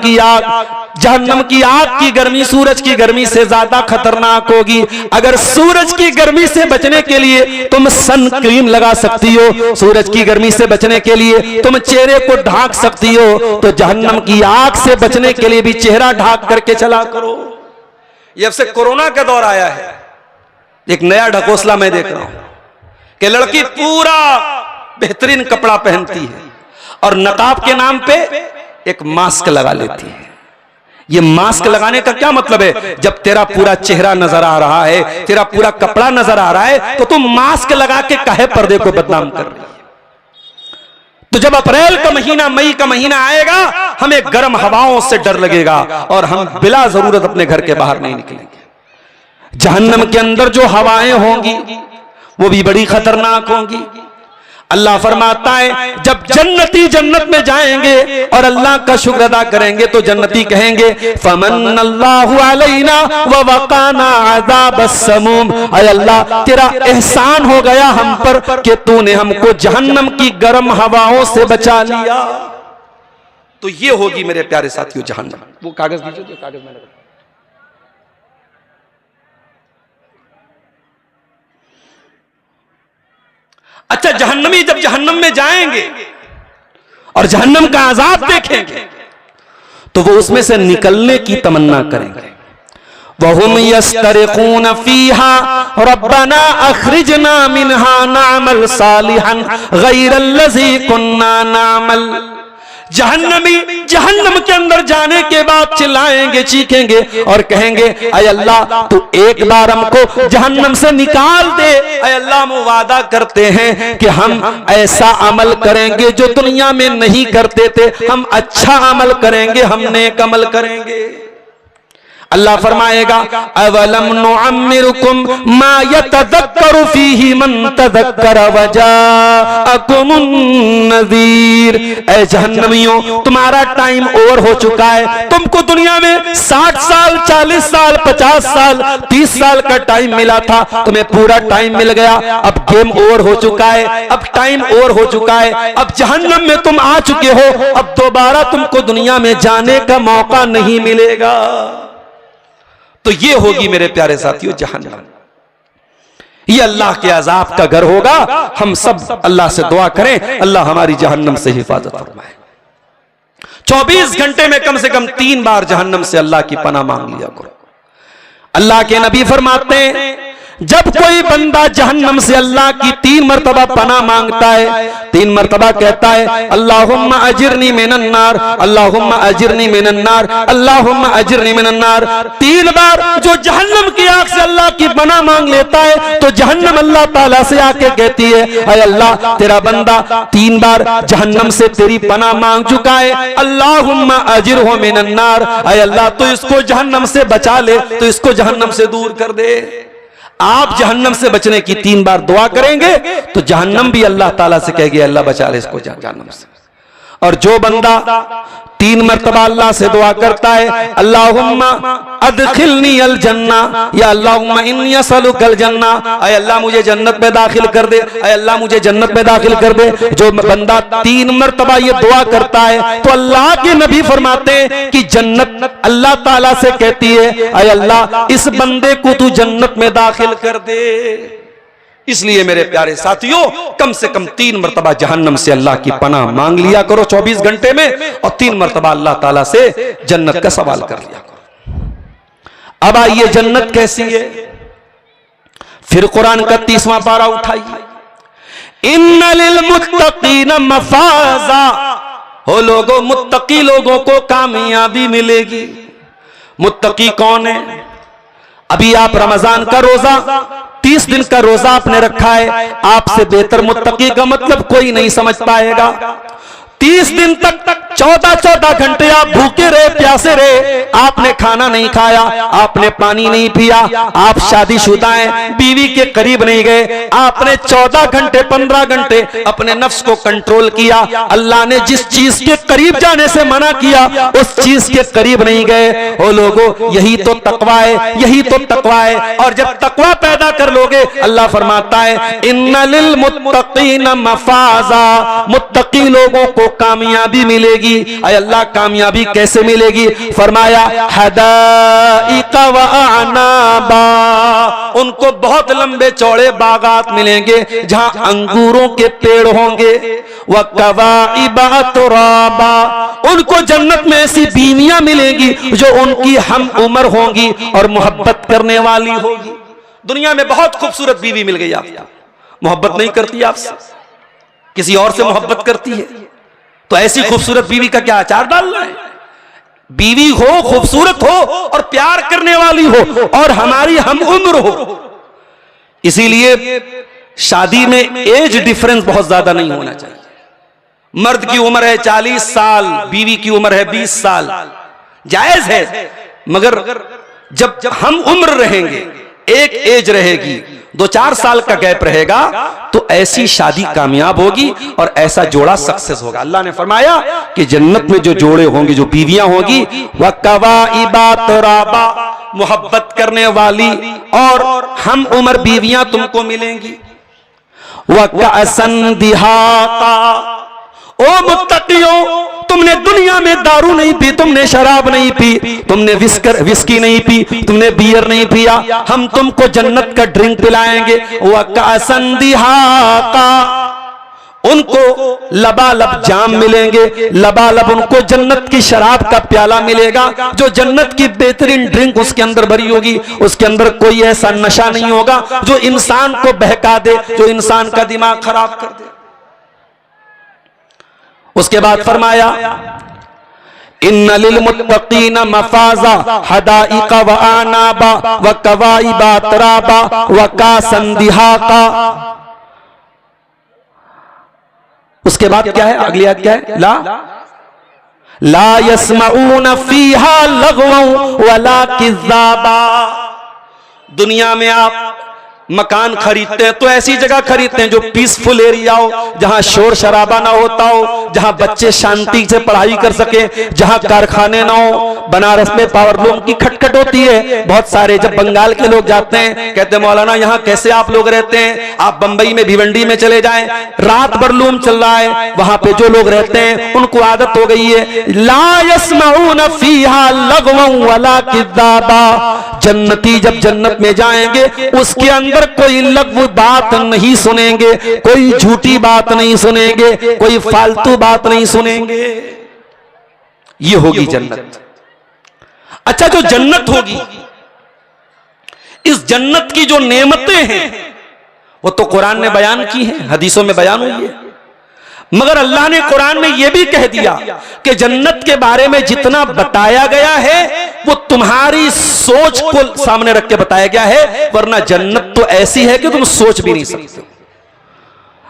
Speaker 1: की आग की गर्मी सूरज की गर्मी से ज्यादा खतरनाक होगी। अगर सूरज की गर्मी से बचने के लिए तुम सन क्रीम लगा सकती हो, सूरज की गर्मी से बचने के लिए तुम चेहरे को ढांक सकती हो, तो जहन्नम की आग से बचने के लिए भी चेहरा ढांक करके चला करो। जब से कोरोना का दौर आया है, एक नया ढकोसला मैं देख रहा हूं कि लड़की पूरा बेहतरीन कपड़ा पहनती है और नकाब के नाम पे एक मास्क लगा लेती है। ये मास्क लगाने का क्या मतलब है? जब तेरा पूरा चेहरा नजर आ रहा है, तेरा पूरा कपड़ा नजर आ रहा है, तो तुम मास्क लगा के काहे पर्दे को बदनाम कर रही है? तो जब अप्रैल का महीना, मई का महीना आएगा, हमें गर्म हवाओं से डर लगेगा और हम बिला जरूरत अपने घर के बाहर नहीं निकलेंगे। जहन्नम के अंदर जो हवाएं होंगी वो भी बड़ी खतरनाक होंगी। अल्लाह फरमाता है, जब जन्नती जन्नत में जाएंगे और अल्लाह का शुक्र अदा करेंगे तो जन्नती कहेंगे, फमन्नल्लाहु अलैना व वक़ाना अज़ाबस समूम। ऐ अल्लाह, तेरा एहसान हो गया हम पर कि तूने हमको जहन्नम की गर्म हवाओं से बचा लिया। तो ये होगी मेरे प्यारे साथियों जहन्नम। वो कागज दीजिए, जो कागज मैंने रखा। अच्छा, जहन्नमी जब जहन्नम में जाएंगे और जहन्नम का अजाब देखेंगे तो वो उसमें से निकलने की तमन्ना करेंगे। वहुम यस्तरिकून फीहा रब्बना अखरिजना मिन्हा नअमल सालिहन गैरल्लज़ी कुन्ना नअमल। जहन्नमी जहन्नम के अंदर जाने के बाद चिल्लाएंगे, चीखेंगे और कहेंगे, ऐ अल्लाह, तू एक बार हमको जहन्नम से निकाल दे। ऐ अल्लाह, हम वादा करते हैं कि हम ऐसा अमल करेंगे जो दुनिया में नहीं करते थे। हम अच्छा अमल करेंगे, हम नेक अमल करेंगे। अल्लाह फरमाएगा, अवलम नुअम्मिरुकुम मा यतज़क्करु फीही मन तज़क्कर वजाअकुमुन नज़ीर। ऐ जहन्नमियों, तुम्हारा टाइम ओवर हो चुका है। तुमको दुनिया में 60 साल, 40 साल, 50 साल, 30 साल का टाइम मिला था, तुम्हें पूरा टाइम मिल गया। अब गेम ओवर हो चुका है, अब टाइम ओवर हो चुका है। अब जहन्नम में तुम आ चुके हो, अब दोबारा तुमको दुनिया में जाने का मौका नहीं मिलेगा। तो ये होगी मेरे प्यारे साथियों जहन्नम। ये अल्लाह के अजाब का घर होगा। हम सब अल्लाह से दुआ करें, अल्लाह हमारी जहन्नम से हिफाजत फरमाए। 24 घंटे में कम से कम 3 बार जहन्नम से अल्लाह की पनाह मांग लिया करो। अल्लाह के नबी फरमाते हैं, जब कोई बंदा जहन्नम से अल्लाह की 3 मरतबा पनाह मांगता है, 3 मरतबा कहता है, अल्लाहुम्मा अजिरनी मिनन नार, अल्लाहुम्मा अजिरनी मिनन नार, अल्लाहुम्मा अजिरनी मिनन नार। 3 बार जो जहन्नम की आग से अल्लाह की पनाह मांग लेता है तो जहन्नम अल्लाह ताला से आके कहती है, ऐ अल्लाह, तेरा बंदा 3 बार जहन्नम से तेरी पनाह मांग चुका है, अल्लाहुम्मा अजिरहु मिनन नार। ऐ अल्लाह, तो इसको जहन्नम से बचा ले, तो इसको जहन्नम से दूर कर दे। आप जहन्नम से बचने की 3 बार दुआ करेंगे तो जहन्नम भी अल्लाह ताला से कहेगी, अल्लाह बचा ले इसको जहन्नम से। और जो बंदा 3 मरतबा अल्लाह से दुआ करता है, अल्लाहुम्मा अदखिलनी अल जन्ना, या अल्लाहुम्मा इन्नी असअलुकल जन्ना, ऐ अल्लाह मुझे जन्नत में दाखिल कर दे, ऐ अल्लाह मुझे जन्नत में दाखिल कर दे। जो बंदा 3 मरतबा ये दुआ करता है तो अल्लाह के नबी फरमाते हैं कि जन्नत अल्लाह ताला से कहती है, ऐ अल्लाह, इस बंदे को तू जन्नत में दाखिल कर दे। इसलिए मेरे प्यारे साथियों, कम से कम 3 मरतबा जहन्नम से अल्लाह की पनाह मांग लिया करो 24 घंटे में, और 3 मरतबा अल्लाह ताला से जन्नत का सवाल कर लिया करो। अब आइए, जन्नत कैसी है? फिर कुरान का 30वां पारा उठाइए, इन्ना लिल मुत्तकीन मफाजा। हो लोगों, मुत्तकी लोगों को कामयाबी मिलेगी। मुत्तकी कौन है? अभी आप रमजान का रोजा 30 दिन का रोजा आपने रखा है, आपसे बेहतर मुत्तकी का मतलब कोई नहीं समझ पाएगा। 30 दिन तक 14-14 घंटे आप भूखे रहे, प्यासे रहे, आपने खाना नहीं खाया, आपने पानी नहीं पिया, आप शादीशुदा हैं, बीवी के करीब नहीं गए, आपने 14 घंटे 15 घंटे अपने नफ्स को कंट्रोल किया। अल्लाह ने जिस चीज के करीब जाने से मना किया उस चीज के करीब नहीं गए। ओ लोगों, यही तो तकवा है, यही तो तकवा है। और जब तकवा पैदा कर लोगे, अल्लाह फरमाता है इन्ना लिल मुत्तकीन मफाजा, मुत्तकी लोगों को कामयाबी मिलेगी। अय अल्लाह, कामयाबी कैसे मिलेगी? फरमाया हदाइका व अनाबा, उनको बहुत लंबे चौड़े बागात मिलेंगे जहां अंगूरों के पेड़ होंगे। व कवाइबा तुराबा, उनको जन्नत में ऐसी बीवियां मिलेंगी जो उनकी हम उम्र होंगी और मोहब्बत करने वाली होगी। दुनिया में बहुत खूबसूरत बीवी मिल गई, आपको मोहब्बत नहीं करती, आपसे किसी और से मोहब्बत करती है, तो ऐसी खूबसूरत बीवी का क्या अचार डालना है? बीवी हो, खूबसूरत हो और प्यार करने वाली हो और हमारी हम उम्र हो। इसीलिए शादी में एज डिफरेंस बहुत ज्यादा नहीं होना चाहिए। मर्द की उम्र है 40 साल, बीवी की उम्र है 20 साल, जायज है। मगर जब हम उम्र रहेंगे, एक एज रहेगी, 2-4 साल का गैप रहेगा, तो ऐसी शादी कामयाब होगी और ऐसा जोड़ा सक्सेस होगा। अल्लाह ने फरमाया कि जन्नत में जो जोड़े होंगे, जो बीवियां होंगी, वह कवाइबा तुराबा, मोहब्बत करने वाली और हम उम्र बीवियां तुमको मिलेंगी। वह कअसन दिहाका, ओ मुत्तकियों, तुमने दुनिया में दारू नहीं पी, तुमने शराब नहीं पी, तुमने विस्की नहीं पी, तुमने बियर नहीं पिया, हम तुमको जन्नत का ड्रिंक पिलाएंगे। वह कअसन दिहाका, उनको लबालब जाम मिलेंगे, लबालब उनको जन्नत की शराब का प्याला मिलेगा, जो जन्नत की बेहतरीन ड्रिंक उसके अंदर भरी होगी। उसके अंदर कोई ऐसा नशा नहीं होगा जो इंसान को बहका दे, जो इंसान का दिमाग खराब कर दे। उसके बाद फरमाया इन्ना लिल मुत्तकीन मफाजा हदाइका व अनाबा व कवाइबा तराबा व कासन दिहाका। उसके बाद क्या है? अगली आयत क्या है? ला यस्माऊन फीहा लगवन वला किज़्ज़ाबा। दुनिया में आप मकान खरीदते हैं तो ऐसी जगह खरीदते हैं जो पीसफुल एरिया हो, जहां शोर शराबा ना होता हो, जहां बच्चे शांति से पढ़ाई कर सके, जहां कारखाने ना हो। बनारस में पावरलूम की खटखट होती है बहुत सारे। जब बंगाल के लोग जाते हैं, कहते हैं मौलाना यहाँ कैसे आप लोग रहते हैं? आप बंबई में भिवंडी में चले जाएं, रात भर लूम चल रहा है, वहां पे जो लोग रहते हैं उनको आदत हो गई है। ला यस्माऊन फीहा लगवन वला किज़्ज़ाबा, जन्नती जब जन्नत में जाएंगे उसके अंदर कोई लग़्व बात नहीं सुनेंगे, कोई झूठी बात नहीं सुनेंगे, कोई फालतू बात नहीं सुनेंगे। ये होगी जन्नत। अच्छा, जो जन्नत होगी, इस जन्नत की जो नेमतें हैं वो तो कुरान ने बयान की है, हदीसों में बयान हुई है। मगर अल्लाह ने कुरान में यह भी कह दिया कि जन्नत के बारे में जितना बताया गया है वो तुम्हारी सोच को सामने रख के बताया गया है, वरना जन्नत तो ऐसी है कि तुम सोच भी नहीं सकते।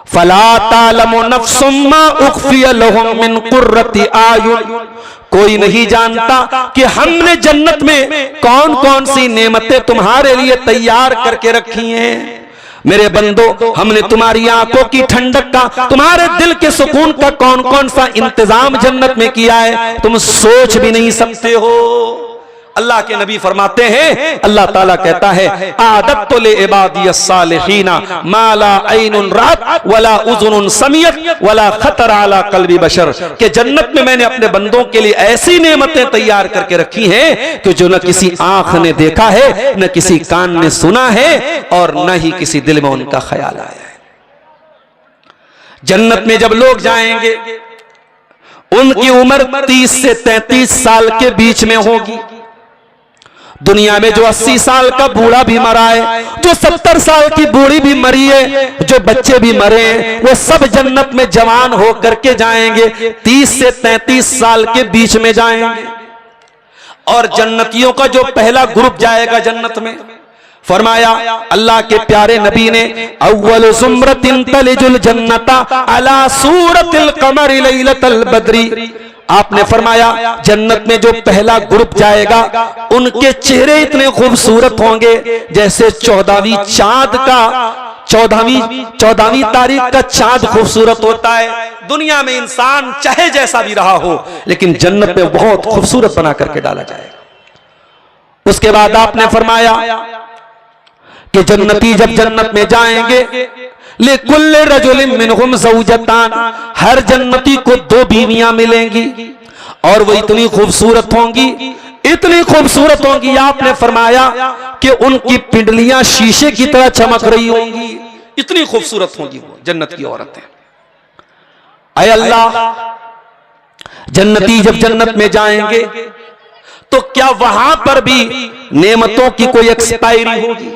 Speaker 1: फला तालमु नफ्सुम मा उख्फिया लहुम मिन कुर्रति आयुन, कोई नहीं जानता कि हमने जन्नत में कौन कौन सी नेमतें तुम्हारे लिए तैयार करके रखी हैं। मेरे बंदो, हमने तुम्हारी आंखों की ठंडक का, तुम्हारे दिल के सुकून का कौन कौन सा इंतजाम जन्नत में किया है, तुम सोच भी नहीं सकते हो। अल्लाह के नबी फरमाते हैं, अल्लाह ताला कहता है आदत ले इबादियस सालिहीना माला ऐनुन रात वला उज़ुनुन समियत वला खतर अला कल्बी बशर, कि जन्नत में मैंने अपने बंदों के लिए ऐसी नेमतें तैयार करके रखी हैं कि जो न किसी आंख ने देखा है, न किसी कान ने सुना है और न ही किसी दिल में उनका ख्याल आया है। जन्नत में जब लोग जाएंगे उनकी उम्र 30 से 33 साल के बीच में होगी। दुनिया में जो 80 साल का बूढ़ा भी मरा है, जो 70 साल की बूढ़ी भी मरी है, जो बच्चे भी मरे हैं, वो सब जन्नत में जवान होकर के जाएंगे, 30 से 33 साल के बीच में जाएंगे। और जन्नतियों का जो पहला ग्रुप जाएगा जन्नत में, फरमाया अल्लाह के प्यारे नबी ने अव्वल ज़ुमरतिन तलिजुल जन्नता अला सूरतिल कमर लैलतल बद्री, आपने फरमाया जन्नत में जो पहला ग्रुप जाएगा उनके चेहरे इतने खूबसूरत होंगे जैसे 14वीं चांद का 14वीं तारीख का चांद खूबसूरत होता है। दुनिया में इंसान चाहे जैसा भी रहा हो लेकिन जन्नत में बहुत खूबसूरत बना करके डाला जाएगा। उसके बाद आपने फरमाया कि जन्नती जब जन्नत में जाएंगे लिकुल्लि रजुलिन मिनहुम ज़ौजतान, हर जन्नती को 2 बीवियां मिलेंगी और वो इतनी खूबसूरत होंगी, इतनी खूबसूरत होंगी। आपने फरमाया कि उनकी पिंडलियां शीशे की तरह चमक रही होंगी, इतनी खूबसूरत होंगी वो जन्नत की औरतें। ऐ अल्लाह, जन्नती जब जन्नत में जाएंगे तो क्या वहां पर भी नेमतों की कोई एक्सपायरी होगी?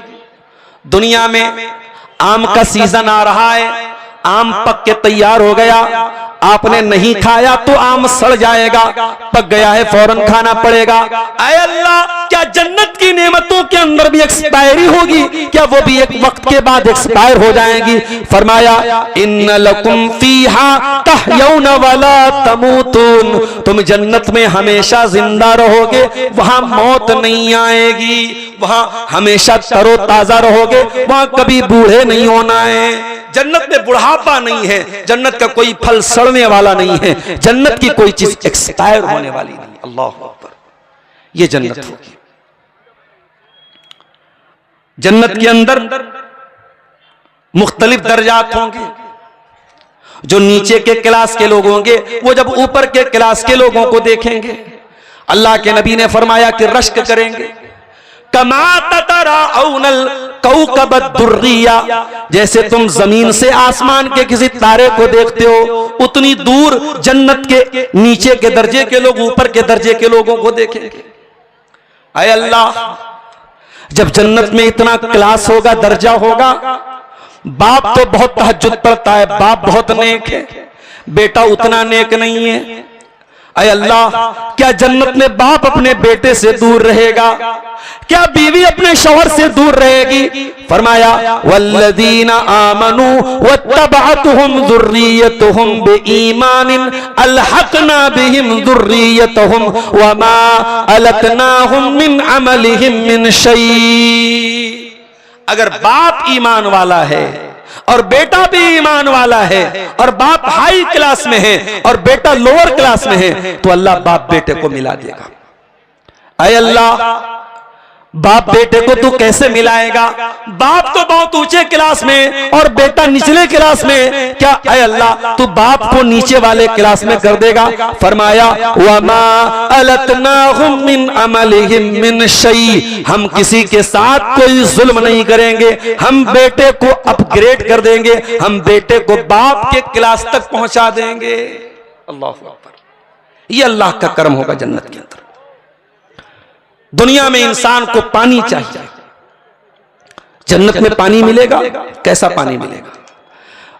Speaker 1: दुनिया में आम का सीजन आ रहा है, आम पक के तैयार हो गया, आपने नहीं खाया तो आम सड़ जाएगा, पक गया है फौरन खाना पड़ेगा। ऐ अल्लाह, क्या जन्नत की नेमतों के अंदर भी एक्सपायरी होगी? क्या वो भी एक वक्त के बाद एक्सपायर हो जाएंगी? फरमाया इन्न लकुम फीहा तहयौन वला तमूतून, तुम जन्नत में हमेशा जिंदा रहोगे, वहां मौत नहीं आएगी, वहां हमेशा तरोताजा रहोगे, वहां कभी बूढ़े नहीं होना है। जन्नत में बुढ़ापा नहीं है, जन्नत का कोई फल सड़ने वाला नहीं है, जन्नत की कोई चीज एक्सपायर होने वाली नहीं। अल्लाह अकबर, ये जन्नत होगी। जन्नत के अंदर मुख्तलिफ दर्जात होंगे। जो नीचे के क्लास के लोग होंगे वो जब ऊपर के क्लास के लोगों को देखेंगे, अल्लाह के नबी ने फरमाया कि रश्क करेंगे, कमा ततराउनल कौकबद दुर्रिया, जैसे तुम जमीन से आसमान के किसी तारे को देखते हो उतनी दूर जन्नत के नीचे के दर्जे के लोग ऊपर के दर्जे के लोगों को देखेंगे। ऐ अल्लाह, जब जन्नत में इतना क्लास होगा, दर्जा होगा, बाप तो बहुत तहज्जुद पढ़ता है, बाप बहुत नेक है, बेटा उतना नेक नहीं है। ऐ अल्लाह, क्या जन्नत में बाप अपने बेटे से दूर रहेगा? क्या बीवी अपने शौहर से दूर रहेगी? फरमाया वल्लदीना आमनू वत्तबअतहुम ज़ुर्रिय्यतुहुम बिईमानिन अलहक़ना बिहिम ज़ुर्रिय्यतहुम वमा अलतनाहुम मिन अमलिहिम मिन शै। अगर बाप ईमान वाला है और बेटा भी ईमान वाला है और बाप हाई क्लास में है और बेटा लोअर क्लास में है तो अल्लाह बाप बेटे को मिला देगा। ऐ अल्लाह, बाप बेटे को तू कैसे मिलाएगा? बाप तो बहुत ऊंचे क्लास में और बेटा निचले क्लास में, क्या ऐ अल्लाह तू बाप को नीचे वाले क्लास में कर देगा? फरमाया वमा अलतनाहुम मिन अमलिहिम मिन शै, हम किसी के साथ कोई जुल्म नहीं करेंगे, हम बेटे को अपग्रेड कर देंगे, हम बेटे को बाप के क्लास तक पहुंचा देंगे। अल्लाह अकबर, ये अल्लाह का करम होगा जन्नत के अंदर। दुनिया में इंसान को पानी चाहिए, जन्नत में पानी मिलेगा। कैसा पानी मिलेगा?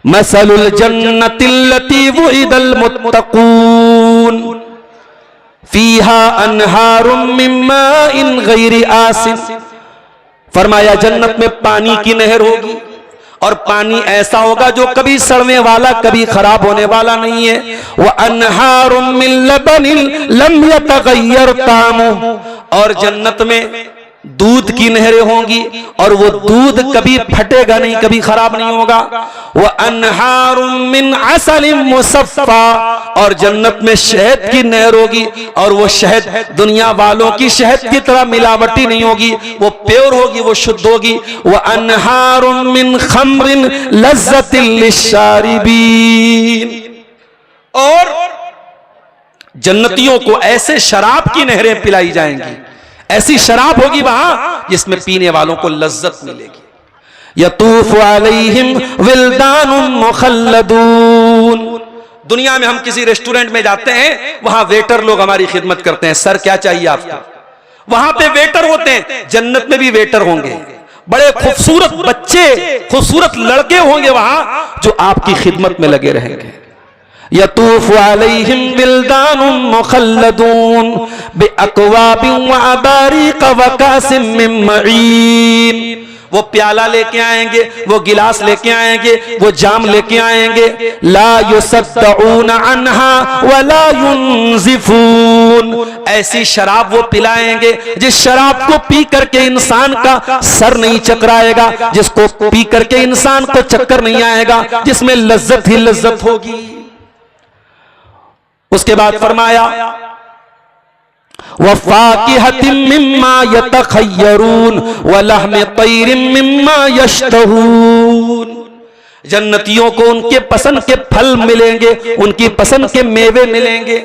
Speaker 1: मसलुल जन्नतिल्लती वुइदल मुत्तकून फीहा अनहारुम मिन माइन गैरि आसिन। फरमाया जन्नत में पानी की नहर होगी और पानी ऐसा होगा जो कभी सड़ने वाला, कभी खराब होने वाला नहीं है। वह अनहारुम मिन लबनिन लम यतगय्यर तामुहु, और जन्नत में दूध की नहरें होंगी और वो दूध कभी फटेगा नहीं, कभी खराब नहीं होगा। वह अनहारुम मिन असलिम मुसफ़्फ़ा, और जन्नत में शहद की नहर होगी और वो शहद दुनिया वालों की शहद की तरह मिलावटी नहीं होगी, वो प्योर होगी, वो शुद्ध होगी। वह अनहारुम मिन खम्रिन लज़्ज़तिन लिश्शारिबीन, और जन्नतियों को ऐसे शराब की नहरें पिलाई जाएंगी, ऐसी शराब होगी वहां जिसमें पीने वालों को लज्जत मिलेगी। यतूफ़ु अलैहिम विल्दानुम मुखल्लदून। दुनिया में हम किसी रेस्टोरेंट में जाते हैं, वहां वेटर लोग हमारी खिदमत करते हैं, सर क्या चाहिए आपको? वहां पे वेटर होते हैं, जन्नत में भी वेटर होंगे, बड़े खूबसूरत बच्चे, खूबसूरत लड़के होंगे वहां जो आपकी खिदमत में लगे रहेंगे। यतूफ़ु अलैहिम विल्दानुम मुखल्लदून बिअक्वाबिन व अबारीक़ व कासिम मिन मईन। वो प्याला लेके आएंगे, वो गिलास लेके आएंगे, वो जाम लेके आएंगे। ला युसद्दऊन अन्हा वला युनज़िफून, ऐसी शराब वो पिलाएंगे जिस शराब को पी करके इंसान का सर नहीं चकराएगा, जिसको पी करके इंसान को चक्कर नहीं आएगा, जिसमें लज्जत ही लज्जत होगी। उसके बाद फरमाया वफ़ाकिहतिम मिम्मा यतखय्यरून वलहमि तैरिम मिम्मा यश्तहून, जन्नतियों को उनके पसंद के फल मिलेंगे, उनकी पसंद के मेवे मिलेंगे।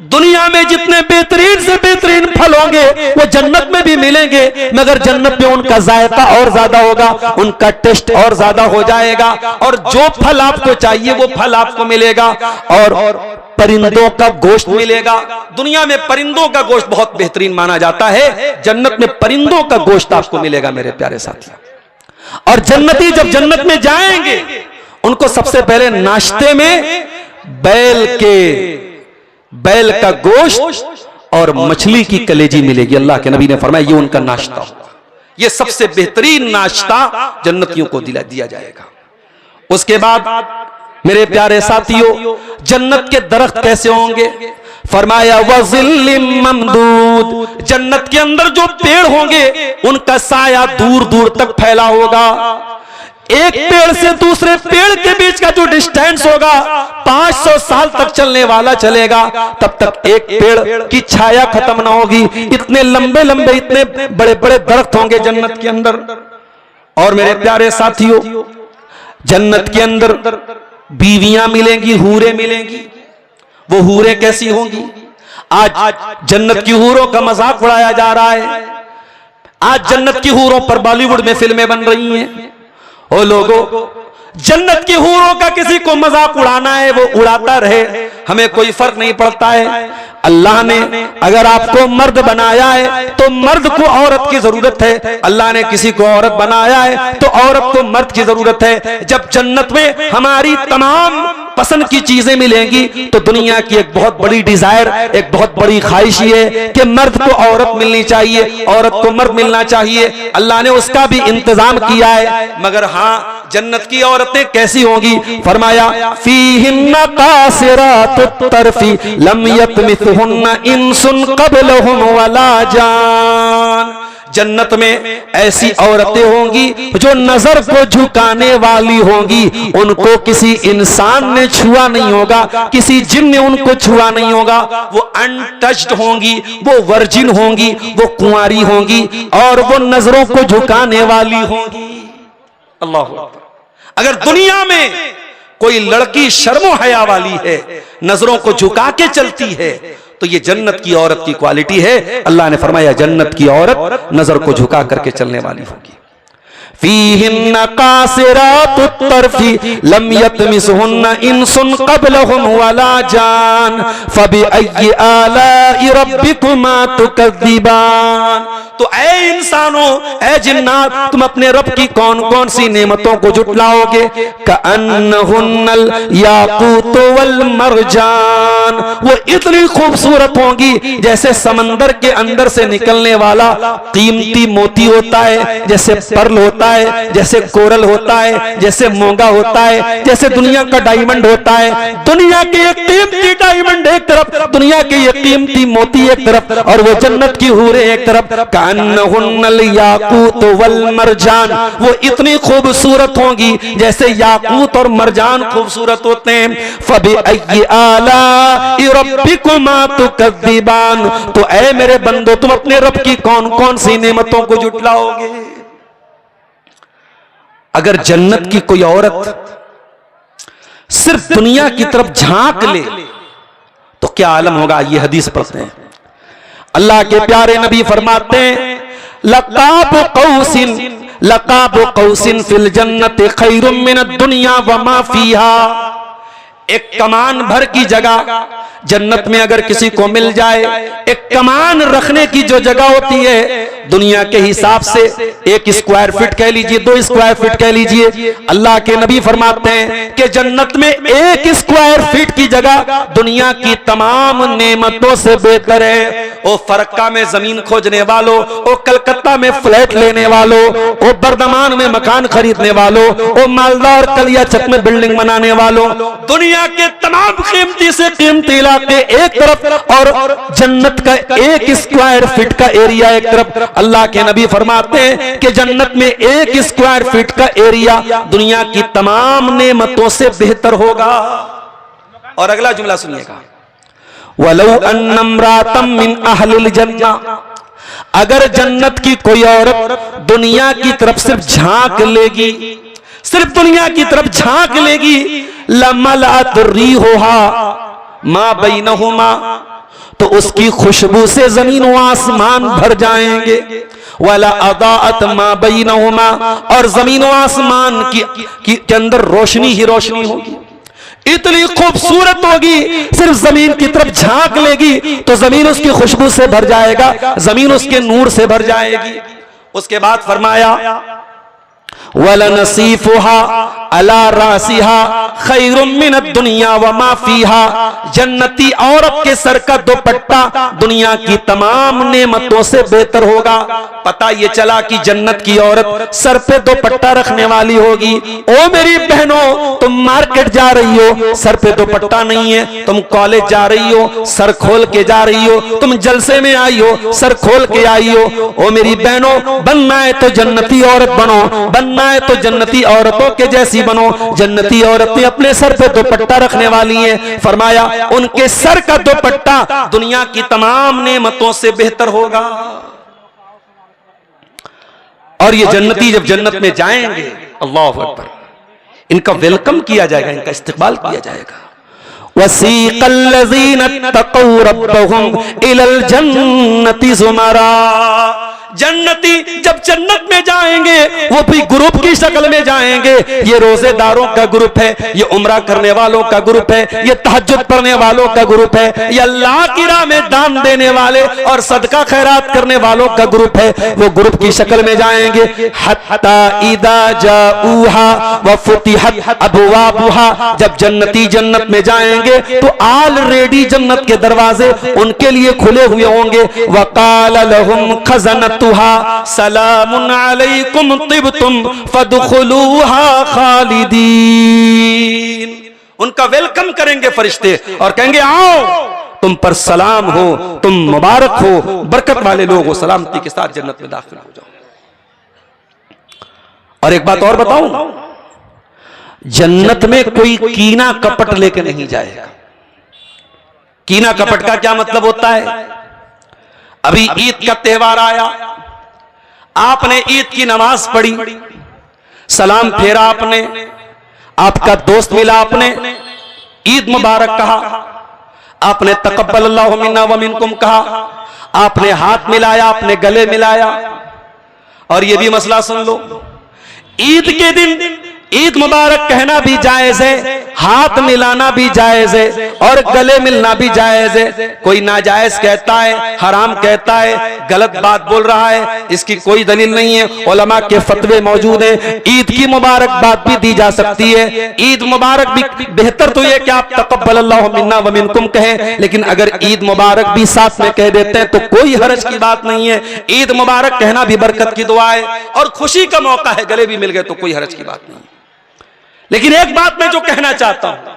Speaker 1: दुनिया में जितने बेहतरीन से बेहतरीन फल होंगे वो जन्नत में भी मिलेंगे, मगर जन्नत में उनका जायका और ज्यादा होगा, उनका टेस्ट और ज्यादा हो जाएगा, और जो फल आपको चाहिए वो फल आपको मिलेगा। और परिंदों का गोश्त मिलेगा। दुनिया में परिंदों का गोश्त बहुत बेहतरीन माना जाता है, जन्नत में परिंदों का गोश्त आपको मिलेगा मेरे प्यारे साथियों। और जन्नती जब जन्नत में जाएंगे उनको सबसे पहले नाश्ते में बैल का गोश्त और मछली की कलेजी मिलेगी। अल्लाह के नबी ने फरमाया ये उनका नाश्ता होगा, ये सबसे बेहतरीन नाश्ता जन्नतियों को दिया जाएगा। उसके बाद मेरे प्यारे साथियों जन्नत के दरख्त कैसे होंगे? फरमाया वज़िल्लिम ममदूद, जन्नत के अंदर जो पेड़ होंगे उनका साया दूर दूर तक फैला होगा। एक पेड़ से दूसरे पेड़ के बीच का जो डिस्टेंस होगा 500 साल तक चलने वाला चलेगा, तब तक एक पेड़ की छाया खत्म ना होगी। इतने लंबे लंबे इतने बड़े बड़े दरख्त होंगे जन्नत के अंदर। और मेरे प्यारे साथियों जन्नत के अंदर बीवियां मिलेंगी, हूरें मिलेंगी। वो हूरें कैसी होंगी? आज जन्नत की हूरों का मजाक उड़ाया जा रहा है। आज जन्नत की हूरों पर बॉलीवुड में फिल्में बन रही हैं। ओ लोगों, जन्नत की हूरों का किसी को मजाक उड़ाना है वो उड़ाता रहे, हमें कोई फर्क नहीं पड़ता है। अल्लाह ने अगर आपको मर्द बनाया है तो मर्द को औरत की जरूरत है, अल्लाह ने किसी को औरत बनाया है तो औरत को मर्द की जरूरत है। जब जन्नत में हमारी तमाम पसंद की चीजें मिलेंगी तो दुनिया की एक बहुत बड़ी डिजायर, एक बहुत बड़ी ख्वाहिश ये है कि मर्द को औरत मिलनी चाहिए, औरत को मर्द मिलना चाहिए। अल्लाह ने उसका भी इंतजाम किया है। मगर हाँ, जन्नत की औरतें कैसी होंगी? फरमाया फीहिन्ना कासिरातुत तरफी लम यतमिथुहुन्ना इंसुन क़ब्लहुम वला जान, जन्नत में ऐसी औरतें होंगी जो नजर को झुकाने वाली होंगी, उनको किसी इंसान ने छुआ नहीं होगा, किसी जिन ने उनको छुआ नहीं होगा। वो अनटच्ड होंगी, वो वर्जिन होंगी, वो कुंवारी होंगी और वो नजरों को झुकाने वाली होंगी। अल्लाह अकबर। अगर दुनिया में कोई लड़की शर्मो हया वाली है, नजरों को झुका के चलती है, तो ये जन्नत की औरत की क्वालिटी है। अल्लाह ने फरमाया जन्नत की औरत नजर को झुका करके चलने वाली होगी। फीहिन्ना कासिरातुत तरफी लम यतमिसहुन्ना इंसुन क़ब्लहुम वला जान फबिअय्यि आलाइ रब्बिकुमा तुकज़्ज़िबान। तो ऐ इंसानों, ऐ जिन्नात, तुम अपने रब की कौन कौन सी नेमतों को जुटलाओगे? कअन्नहुन्नल याकूत वल मरजान, वो इतनी खूबसूरत होंगी जैसे समंदर के अंदर से निकलने वाला कीमती मोती होता है, जैसे पर्ल होता है, जैसे कोरल होता है, जैसे मोंगा होता है, जैसे दुनिया का डायमंड होता है। दुनिया के ये कीमती डायमंड एक तरफ, दुनिया के ये कीमती मोती एक तरफ, और वो जन्नत की हूरें एक तरफ। कान्नहुन्नल याकूत वल मरजान, वो इतनी खूबसूरत होंगी जैसे याकूत और मरजान खूबसूरत होते हैं। फबिअय्यि आलाइ रब्बिकुमा तुकज़्ज़िबान, तो ऐ मेरे बंदो, तुम अपने रब की कौन कौन सी नेमतों को जुटलाओगे? अगर जन्नत की कोई औरत सिर्फ दुनिया की तरफ झांक ले तो क्या आलम होगा? ये हदीस पढ़ते हैं। अल्लाह के प्यारे नबी फरमाते हैं लक़ाब क़ौसिन फिल जन्नति खैरुम मिनद दुनिया व मा फीहा। एक कमान भर की जगह जन्नत में अगर किसी को मिल जाए, एक कमान रखने की जो जगह होती है दुनिया के हिसाब से 1 स्क्वायर फीट कह लीजिए, 2 स्क्वायर फीट कह लीजिए, अल्लाह के नबी फरमाते हैं कि जन्नत में 1 स्क्वायर फीट की जगह दुनिया की तमाम नेमतों से बेहतर है। ओ फरक्का में जमीन खोजने वालों, ओ कलकत्ता में फ्लैट लेने वालों, ओ बर्दमान में मकान खरीदने वालों, ओ मालदा और कलियाचक में बिल्डिंग बनाने वालों, दुनिया के तमाम कीमती से कीमती इलाके एक तरफ और जन्नत का 1 स्क्वायर फीट का एरिया एक तरफ। अल्लाह के नबी फरमाते हैं कि जन्नत में 1 स्क्वायर फीट का एरिया दुनिया की तमाम नेमतों से बेहतर होगा। और अगला जुमला सुनिएगा, वलौ अन्नम्रातम मिन अहलिल जन्ना, अगर जन्नत की कोई औरत दुनिया की तरफ सिर्फ झांक लेगी, सिर्फ दुनिया की तरफ झांक लेगी, लमलअत रिहुहा मा बैनहुमा, तो उसकी खुशबू से जमीन व आसमान भर जाएंगे। वाला अदाअत मा बैनहुमा, और जमीन व आसमान के अंदर रोशनी ही रोशनी होगी, इतनी खूबसूरत होगी, सिर्फ जमीन की तरफ झांक लेगी तो जमीन उसकी खुशबू से भर जाएगा, जमीन उसके नूर से भर जाएगी। उसके बाद फरमाया वलनसीफुहा अला रासिहा खैरुम मिनद दुनिया व मा फीहा, जन्नती औरत के सर का दुपट्टा दुनिया की तमाम नेमतों से बेहतर होगा। पता ये चला कि जन्नत की औरत सर पे दुपट्टा रखने वाली होगी। ओ मेरी बहनों, तुम मार्केट जा रही हो, सर पे दुपट्टा नहीं है, तुम कॉलेज जा रही हो, सर खोल के जा रही हो, तुम जलसे में आई हो, सर खोल के आई हो। ओ मेरी बहनों, बनना है तो जन्नती औरत बनो, बनना है तो जन्नती औरतों के जैसी बनो। जन्नती औरतें अपने सर पे दुपट्टा रखने वाली हैं। फरमाया उनके सर का दुपट्टा दुनिया की तमाम नेमतों से बेहतर होगा। और ये जन्नती जब जन्नत में जाएंगे, अल्लाह अकबर, इनका वेलकम किया जाएगा, इनका इस्तकबाल किया जाएगा। वसीक़ल्लज़ीना तक़ौ रब्बहुम इलल जन्नति ज़ुमरा, जन्नती जब जन्नत में जाएंगे वो भी ग्रुप की शक्ल में जाएंगे। ये रोजेदारों का ग्रुप है, ये उम्रा करने वालों का ग्रुप है, ये तहज्जुद पढ़ने वालों का ग्रुप है, ये अल्लाह की राह में दान देने वाले और सदका खैरात करने वालों का ग्रुप है। वो ग्रुप की शक्ल में जाएंगे। हत्ता इदा जाऊहा व फुतिहत अबवाबुहा, जब जन्नती जन्नत में जाएंगे तो ऑलरेडी जन्नत के दरवाजे उनके लिए खुले हुए होंगे। वकाल लहुम खज़नत सलामुन अलैकुम तिबतुम फदखुलूहा खालिदीन, उनका वेलकम करेंगे फरिश्ते और कहेंगे आओ, तुम पर सलाम हो, तुम मुबारक हो, बरकत वाले लोग हो, सलामती के साथ जन्नत में दाखिल हो जाओ। और एक बात और बताऊं, जन्नत में कोई कीना कपट लेके नहीं जाएगा। कीना कपट का क्या मतलब होता है? अभी ईद का त्योहार आया, आपने ईद की नमाज पढ़ी, सलाम फेरा आपने, आपका दोस्त मिला, आपने ईद मुबारक कहा, आपने तकब्बल अल्लाहु मिन्ना व मिनकुम कहा, आपने हाथ मिलाया, आपने गले मिलाया। और ये भी मसला सुन लो, ईद के दिन ईद मुबारक कहना भी जायज है, हाथ मिलाना भी जायज है और गले मिलना भी जायज है। कोई नाजायज कहता है, हराम कहता है, गलत बात बोल रहा है, इसकी कोई दलील नहीं है। उलमा के फतवे मौजूद हैं। ईद की मुबारक बात भी दी जा सकती है। ईद मुबारक भी बेहतर तो ये कि आप तकब्बल अल्लाहु मिन्ना व मिनकुम कहें, लेकिन अगर ईद मुबारक भी साथ में कह देते हैं तो कोई हरज की बात नहीं है। ईद मुबारक कहना भी बरकत की दुआ है और खुशी का मौका है, गले भी मिल गए तो कोई हरज की बात नहीं। लेकिन एक बात मैं जो कहना चाहता हूं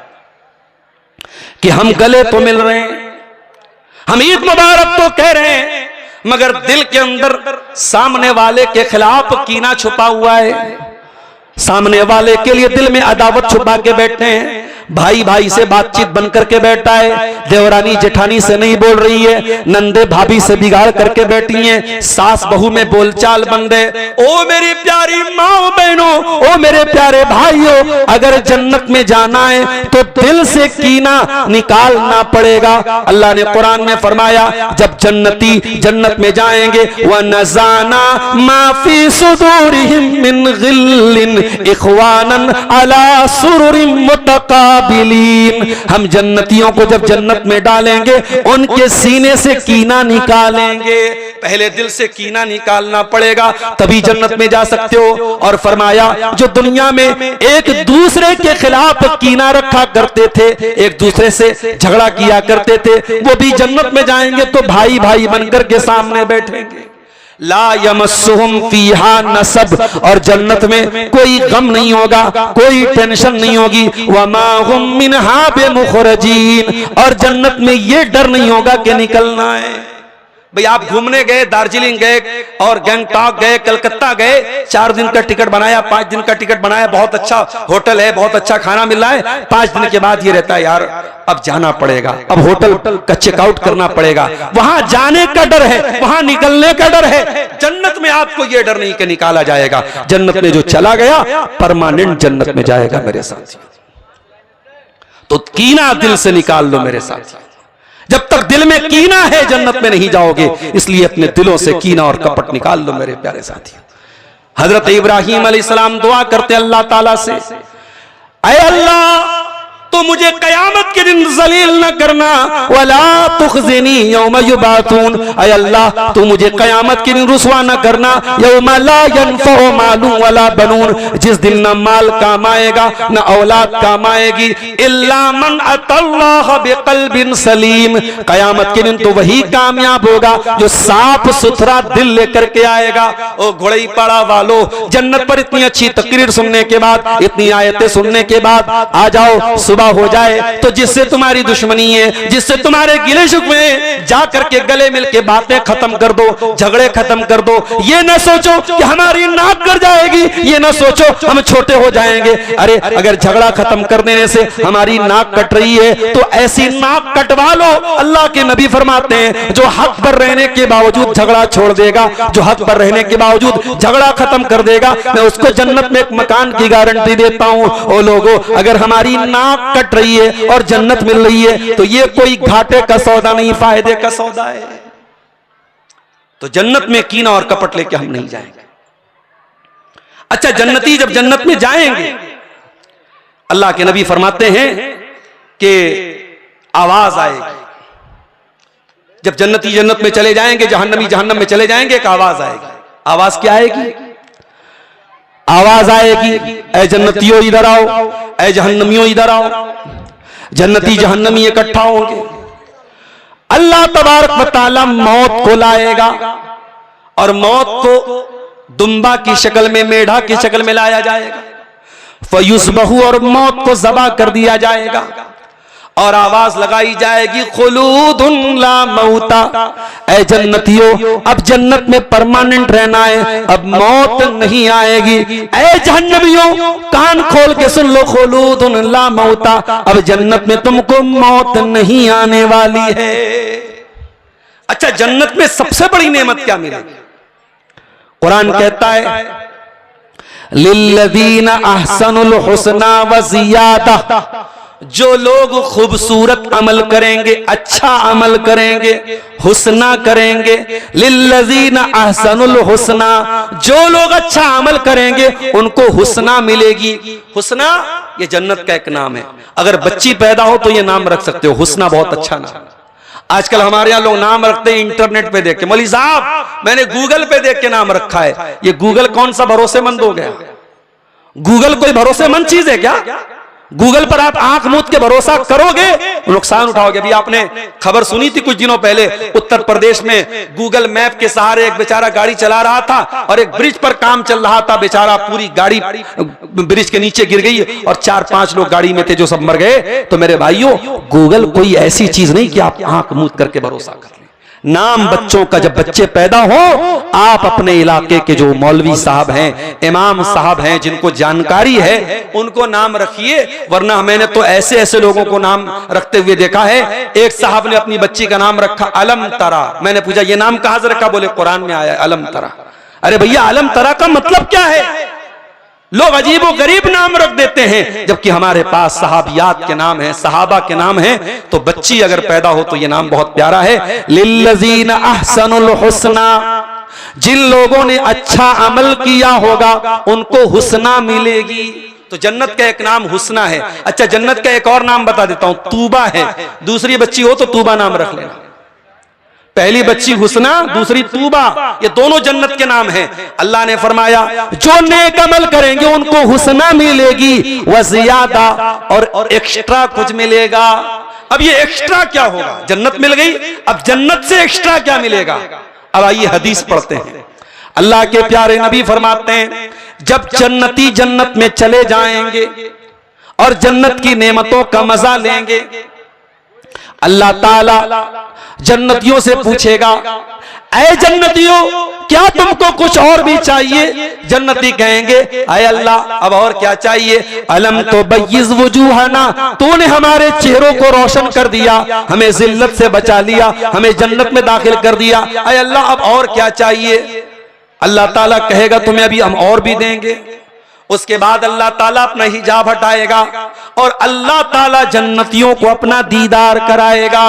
Speaker 1: कि हम गले तो मिल रहे हैं, हम ईद मुबारक तो कह रहे हैं, मगर दिल के अंदर सामने वाले के खिलाफ कीना छुपा हुआ है। सामने वाले के लिए दिल में अदावत छुपा के बैठे हैं। भाई भाई से बातचीत बन करके बैठा है, देवरानी जेठानी से नहीं बोल रही है, नंदे भाभी से बिगाड़ करके बैठी हैं, सास बहू में बोलचाल बंद है। ओ मेरी प्यारी माँ बहनों, ओ मेरे प्यारे भाइयों, अगर जन्नत में जाना है तो दिल से कीना निकालना पड़ेगा। अल्लाह ने कुरान में फरमाया, जब जन्नती जन्नत में जाएंगे, व नज़ाना माफी सुदूरिहिम मिन गिल्लिन इख्वानन अला सुरुरिम मुतका, काबिलीन, हम जन्नतियों को जब जन्नत में डालेंगे उनके सीने से कीना निकालेंगे। पहले दिल से कीना निकालना पड़ेगा, तभी जन्नत में जा सकते हो। और फरमाया जो दुनिया में एक दूसरे के खिलाफ कीना रखा करते थे, एक दूसरे से झगड़ा किया करते थे, वो भी जन्नत में जाएंगे तो भाई भाई बनकर के सामने बैठेंगे। ला यमस्सुहुम फीहा नसब, और जन्नत में कोई गम नहीं होगा, कोई टेंशन नहीं होगी। वमा हुम मिनहा बिमुखरजीन, और जन्नत में ये डर नहीं होगा कि निकलना है। भाई आप घूमने गए, दार्जिलिंग गए और गैंगटॉक गए, कलकत्ता गए, 4 दिन का टिकट बनाया, 5 दिन का टिकट बनाया, बहुत अच्छा होटल है, बहुत अच्छा खाना मिल रहा है, 5 दिन के बाद ये रहता है यार अब जाना पड़ेगा, अब होटल का चेकआउट करना पड़ेगा। वहां जाने का डर है, वहां निकलने का डर है। जन्नत में आपको ये डर नहीं कि निकाला जाएगा। जन्नत में जो चला गया परमानेंट जन्नत में जाएगा मेरे साथ। तो कीना दिल से निकाल लो मेरे साथ। जब तक दिल में कीना है जन्नत में नहीं जाओगे, इसलिए अपने दिलों से कीना और कपट निकाल लो मेरे प्यारे साथी। हजरत इब्राहीम अलैहिस्सलाम दुआ करते अल्लाह ताला से, ऐ अल्लाह तो मुझे कयामत के दिन जलील न करना, वला तुखज़िनी यौम युबातून, ऐ अल्लाह तू मुझे कयामत के दिन रुसवा न करना, यौम ला यनफ़उ मालून वला बनून, जिस दिन न माल काम आएगा न औलाद काम आएगी, इल्ला मन अतल्लाह बिक़ल्बिन सलीम। कयामत के दिन तो वही कामयाब होगा जो साफ सुथरा दिल लेकर के आएगा। ओ घोड़ई पाड़ा वालों, जन्नत पर इतनी अच्छी तकरीर सुनने के बाद, इतनी आयतें सुनने के बाद आ जाओ, सुबह हो जाए तो जिससे तुम्हारी दुश्मनी है, जिससे तुम्हारे गिले शिकवे जा करके गले मिल के बातें खत्म कर दो, झगड़े खत्म कर दो। ये ना सोचो कि हमारी नाक कट जाएगी, ये ना सोचो हम छोटे हो जाएंगे। अरे अगर झगड़ा खत्म कर देने से हमारी नाक कट रही है तो ऐसी नाक कटवा लो। अल्लाह के नबी फरमाते हैं जो हक पर रहने के बावजूद झगड़ा छोड़ देगा, जो हक पर रहने के बावजूद झगड़ा खत्म कर देगा, मैं उसको जन्नत में एक मकान की गारंटी देता हूं। ओ लोगों, अगर हमारी नाक कट रही है और जन्नत मिल रही है तो ये कोई घाटे का सौदा नहीं, फायदे का सौदा है। तो जन्नत में कीना और कपट लेके हम नहीं जाएंगे। अच्छा, जन्नती जब जन्नत में जाएंगे, अल्लाह के नबी फरमाते हैं कि आवाज आएगी। जब जन्नती जन्नत में चले जाएंगे, जहन्नमी जहन्नम में चले जाएंगे, एक आवाज आएगी। आवाज क्या आएगी? आवाज आएगी, ऐ जन्नतियों इधर आओ, ऐ जहन्नमियों इधर आओ। जन्नती जहन्नमी इकट्ठा होंगे। अल्लाह तबारक व तआला मौत को लाएगा और मौत को दुम्बा की शक्ल में, मेढ़ा की शक्ल में लाया जाएगा। फयुस्बहु, और मौत को ज़बा कर दिया जाएगा और आवाज लगाई जाएगी, खुलूदुन ला मौता। ऐ जन्नतियों, अब जन्नत में परमानेंट रहना है, अब मौत नहीं आएगी। ऐ जहन्नमियों, कान खोल के सुन लो, खुलूदुन ला मौता, अब जन्नत में तुमको मौत नहीं आने वाली है। अच्छा, जन्नत में सबसे बड़ी नेमत क्या मिलेगी? कुरान कहता है, लिल्लज़ीना अहसनुल हुस्ना व ज़ियादा, जो लोग खूबसूरत अमल करेंगे, अच्छा अमल करेंगे, हुस्ना करेंगे। लिल्लज़ीना अहसनुल हुस्ना, जो लोग अच्छा अमल करेंगे उनको हुस्ना मिलेगी। हुस्ना ये जन्नत का एक नाम है। अगर बच्ची पैदा हो तो ये नाम रख सकते हो, हुस्ना बहुत अच्छा नाम। आजकल हमारे यहाँ लोग नाम रखते हैं इंटरनेट पे देख के, मौलवी साहब मैंने गूगल पे देख के नाम रखा है। ये गूगल कौन सा भरोसेमंद हो गया? गूगल कोई भरोसेमंद चीज है क्या? गूगल पर आप आंख मूंद के भरोसा करोगे, नुकसान उठाओगे। अभी आपने खबर सुनी थी कुछ दिनों पहले, उत्तर प्रदेश में गूगल मैप के सहारे एक बेचारा गाड़ी चला रहा था और एक ब्रिज पर काम चल रहा था, बेचारा पूरी गाड़ी ब्रिज के नीचे गिर गई और 4-5 लोग गाड़ी में थे जो सब मर गए। तो मेरे भाइयों, गूगल कोई ऐसी चीज नहीं कि आप आंख मूंद करके भरोसा कर लें। नाम बच्चों का, जब बच्चे पैदा हो, आप अपने इलाके के जो मौलवी साहब हैं, इमाम साहब हैं, जिनको जानकारी है, उनको नाम रखिए। वरना मैंने तो ऐसे ऐसे लोगों को नाम रखते हुए देखा है। एक साहब ने अपनी बच्ची का नाम रखा अलम तरा। मैंने पूछा ये नाम कहां से रखा? बोले कुरान में आया है अलम तरा। अरे भैया, अलम तरा का मतलब क्या है? लोग अजीबो गरीब नाम रख देते हैं, जबकि हमारे पास सहाबियात के नाम है, सहाबा के नाम है। तो बच्ची अगर पैदा हो तो ये नाम बहुत प्यारा है, लिल्लज़ीना अहसनुल हुस्ना, जिन लोगों ने अच्छा अमल किया होगा उनको हुस्ना मिलेगी। तो जन्नत का एक नाम हुस्ना है। अच्छा, जन्नत का एक और नाम बता देता हूं, तूबा है। दूसरी बच्ची हो तो तूबा नाम रख लेना। पहली बच्ची हुस्ना, दूसरी तूबा, ये दोनों जन्नत के नाम हैं। अल्लाह ने फरमाया जो नेक अमल करेंगे उनको हुस्ना मिलेगी व ज़ियादा, और एक्स्ट्रा कुछ मिलेगा। अब ये एक्स्ट्रा क्या होगा? जन्नत मिल गई, अब जन्नत से एक्स्ट्रा क्या मिलेगा? अब आइए हदीस पढ़ते हैं। अल्लाह के प्यारे नबी फरमाते हैं जब जन्नती जन्नत में चले जाएंगे और जन्नत की नेमतों का मजा लेंगे, अल्लाह ताला जन्नतियों से पूछेगा ऐ जन्नतियों क्या तुमको कुछ और भी चाहिए? जन्नती कहेंगे ऐ अल्लाह अब और क्या चाहिए? अलम तो बय्यिज़ वजूहना, तूने हमारे चेहरों को रोशन कर दिया, हमें जिल्लत से बचा लिया, हमें जन्नत में दाखिल कर दिया, ऐ अल्लाह अब और क्या चाहिए? अल्लाह ताला कहेगा तुम्हें अभी हम और भी देंगे। उसके बाद अल्लाह ताला अपना हिजाब हटाएगा और अल्लाह ताला जन्नतियों को अपना दीदार कराएगा।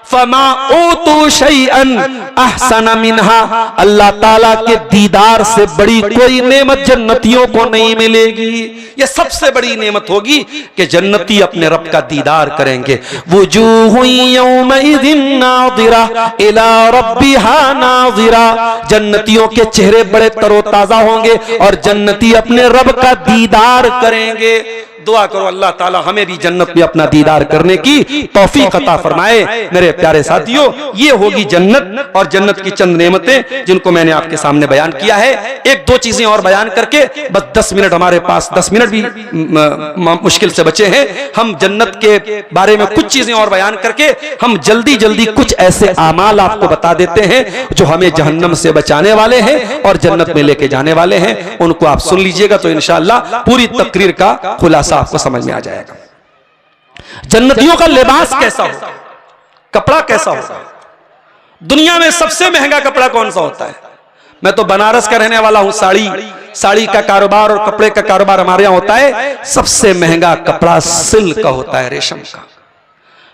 Speaker 1: फमा ऊतू शैअन अहसन मिन्हा, अल्लाह ताला के दीदार से बड़ी कोई नेमत जन्नतियों को नहीं मिलेगी। यह सबसे बड़ी नेमत होगी कि जन्नती अपने रब का दीदार करेंगे। वुजूहु यौमइज़िन नाज़िरा इला रब्बिहा नाज़िरा, जन्नतियों के चेहरे बड़े तरोताजा होंगे और जन्नती अपने रब का दीदार करेंगे। दुआ करो अल्लाह ताला हमें भी जन्नत में अपना दीदार करने की तौफीक अता फरमाए। मेरे प्यारे साथियों, ये होगी जन्नत और जन्नत की चंद नेमतें जिनको मैंने आपके सामने बयान किया है। एक दो चीजें और बयान करके बस 10 मिनट, हमारे पास 10 मिनट भी मुश्किल से बचे हैं। हम जन्नत के बारे में कुछ चीजें और बयान करके हम जल्दी जल्दी कुछ ऐसे आमाल आपको बता देते हैं जो हमें जहन्नम से बचाने वाले हैं और जन्नत में लेके जाने वाले हैं। उनको आप सुन लीजिएगा तो इंशाअल्लाह पूरी तकरीर का खुलासा आपको समझ में आ जाएगा। जन्नतियों का लिबास कैसा होगा, कपड़ा कैसा होगा? दुनिया में सबसे महंगा कपड़ा कौन सा होता है? मैं तो बनारस का रहने वाला हूं। साड़ी का कारोबार और कपड़े का कारोबार हमारे यहां होता है। सबसे महंगा कपड़ा सिल्क का होता है, रेशम का।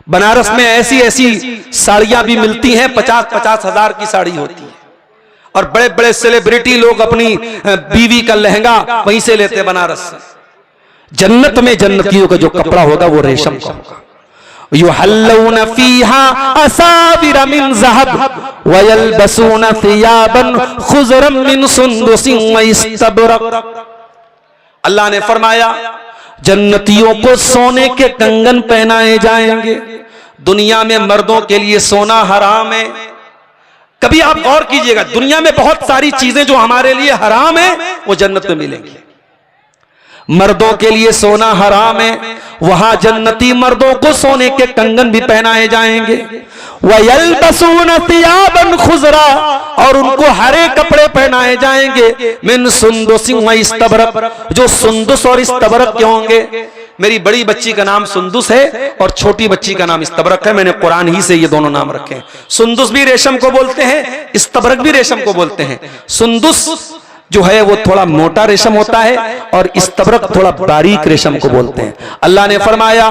Speaker 1: बनारस में ऐसी ऐसी साड़ियां भी मिलती हैं, 50-50 हजार की साड़ी होती है और बड़े बड़े सेलिब्रिटी लोग अपनी बीवी का लहंगा वहीं से लेते हैं, बनारस से। जन्नत में जन्नतियों का जो कपड़ा होगा वो रेशम का होगा। युहल्लूना फीहा असाविर मिन ज़हब व यल्बसूना थियाबन खुज़रम मिन सुंदुसिन व इस्तबरक। अल्लाह ने फरमाया जन्नतियों को सोने के कंगन पहनाए जाएंगे। दुनिया में मर्दों के लिए सोना हराम है। कभी आप गौर कीजिएगा, दुनिया में बहुत सारी चीजें जो हमारे लिए हराम है वो जन्नत में मिलेंगी। मर्दों के लिए सोना हराम है, वहां जन्नती मर्दों को सोने के कंगन भी पहनाए जाएंगे। वयल्बसून थियाबन खुज़रा, और उनको हरे कपड़े पहनाए जाएंगे। मिन सुंदुसिन व इस्तबरक, जो सुंदुस और इस्तबरक के होंगे। मेरी बड़ी बच्ची का नाम सुंदुस है और छोटी बच्ची का नाम इस्तबरक है। मैंने कुरान ही से ये दोनों नाम रखे हैं। सुंदुस भी रेशम को बोलते हैं, इस्तबरक भी रेशम को बोलते हैं। सुंदुस जो है वो थोड़ा मोटा रेशम होता है और इस्तबरक थोड़ा बारीक रेशम को बोलते हैं। अल्लाह ने फरमाया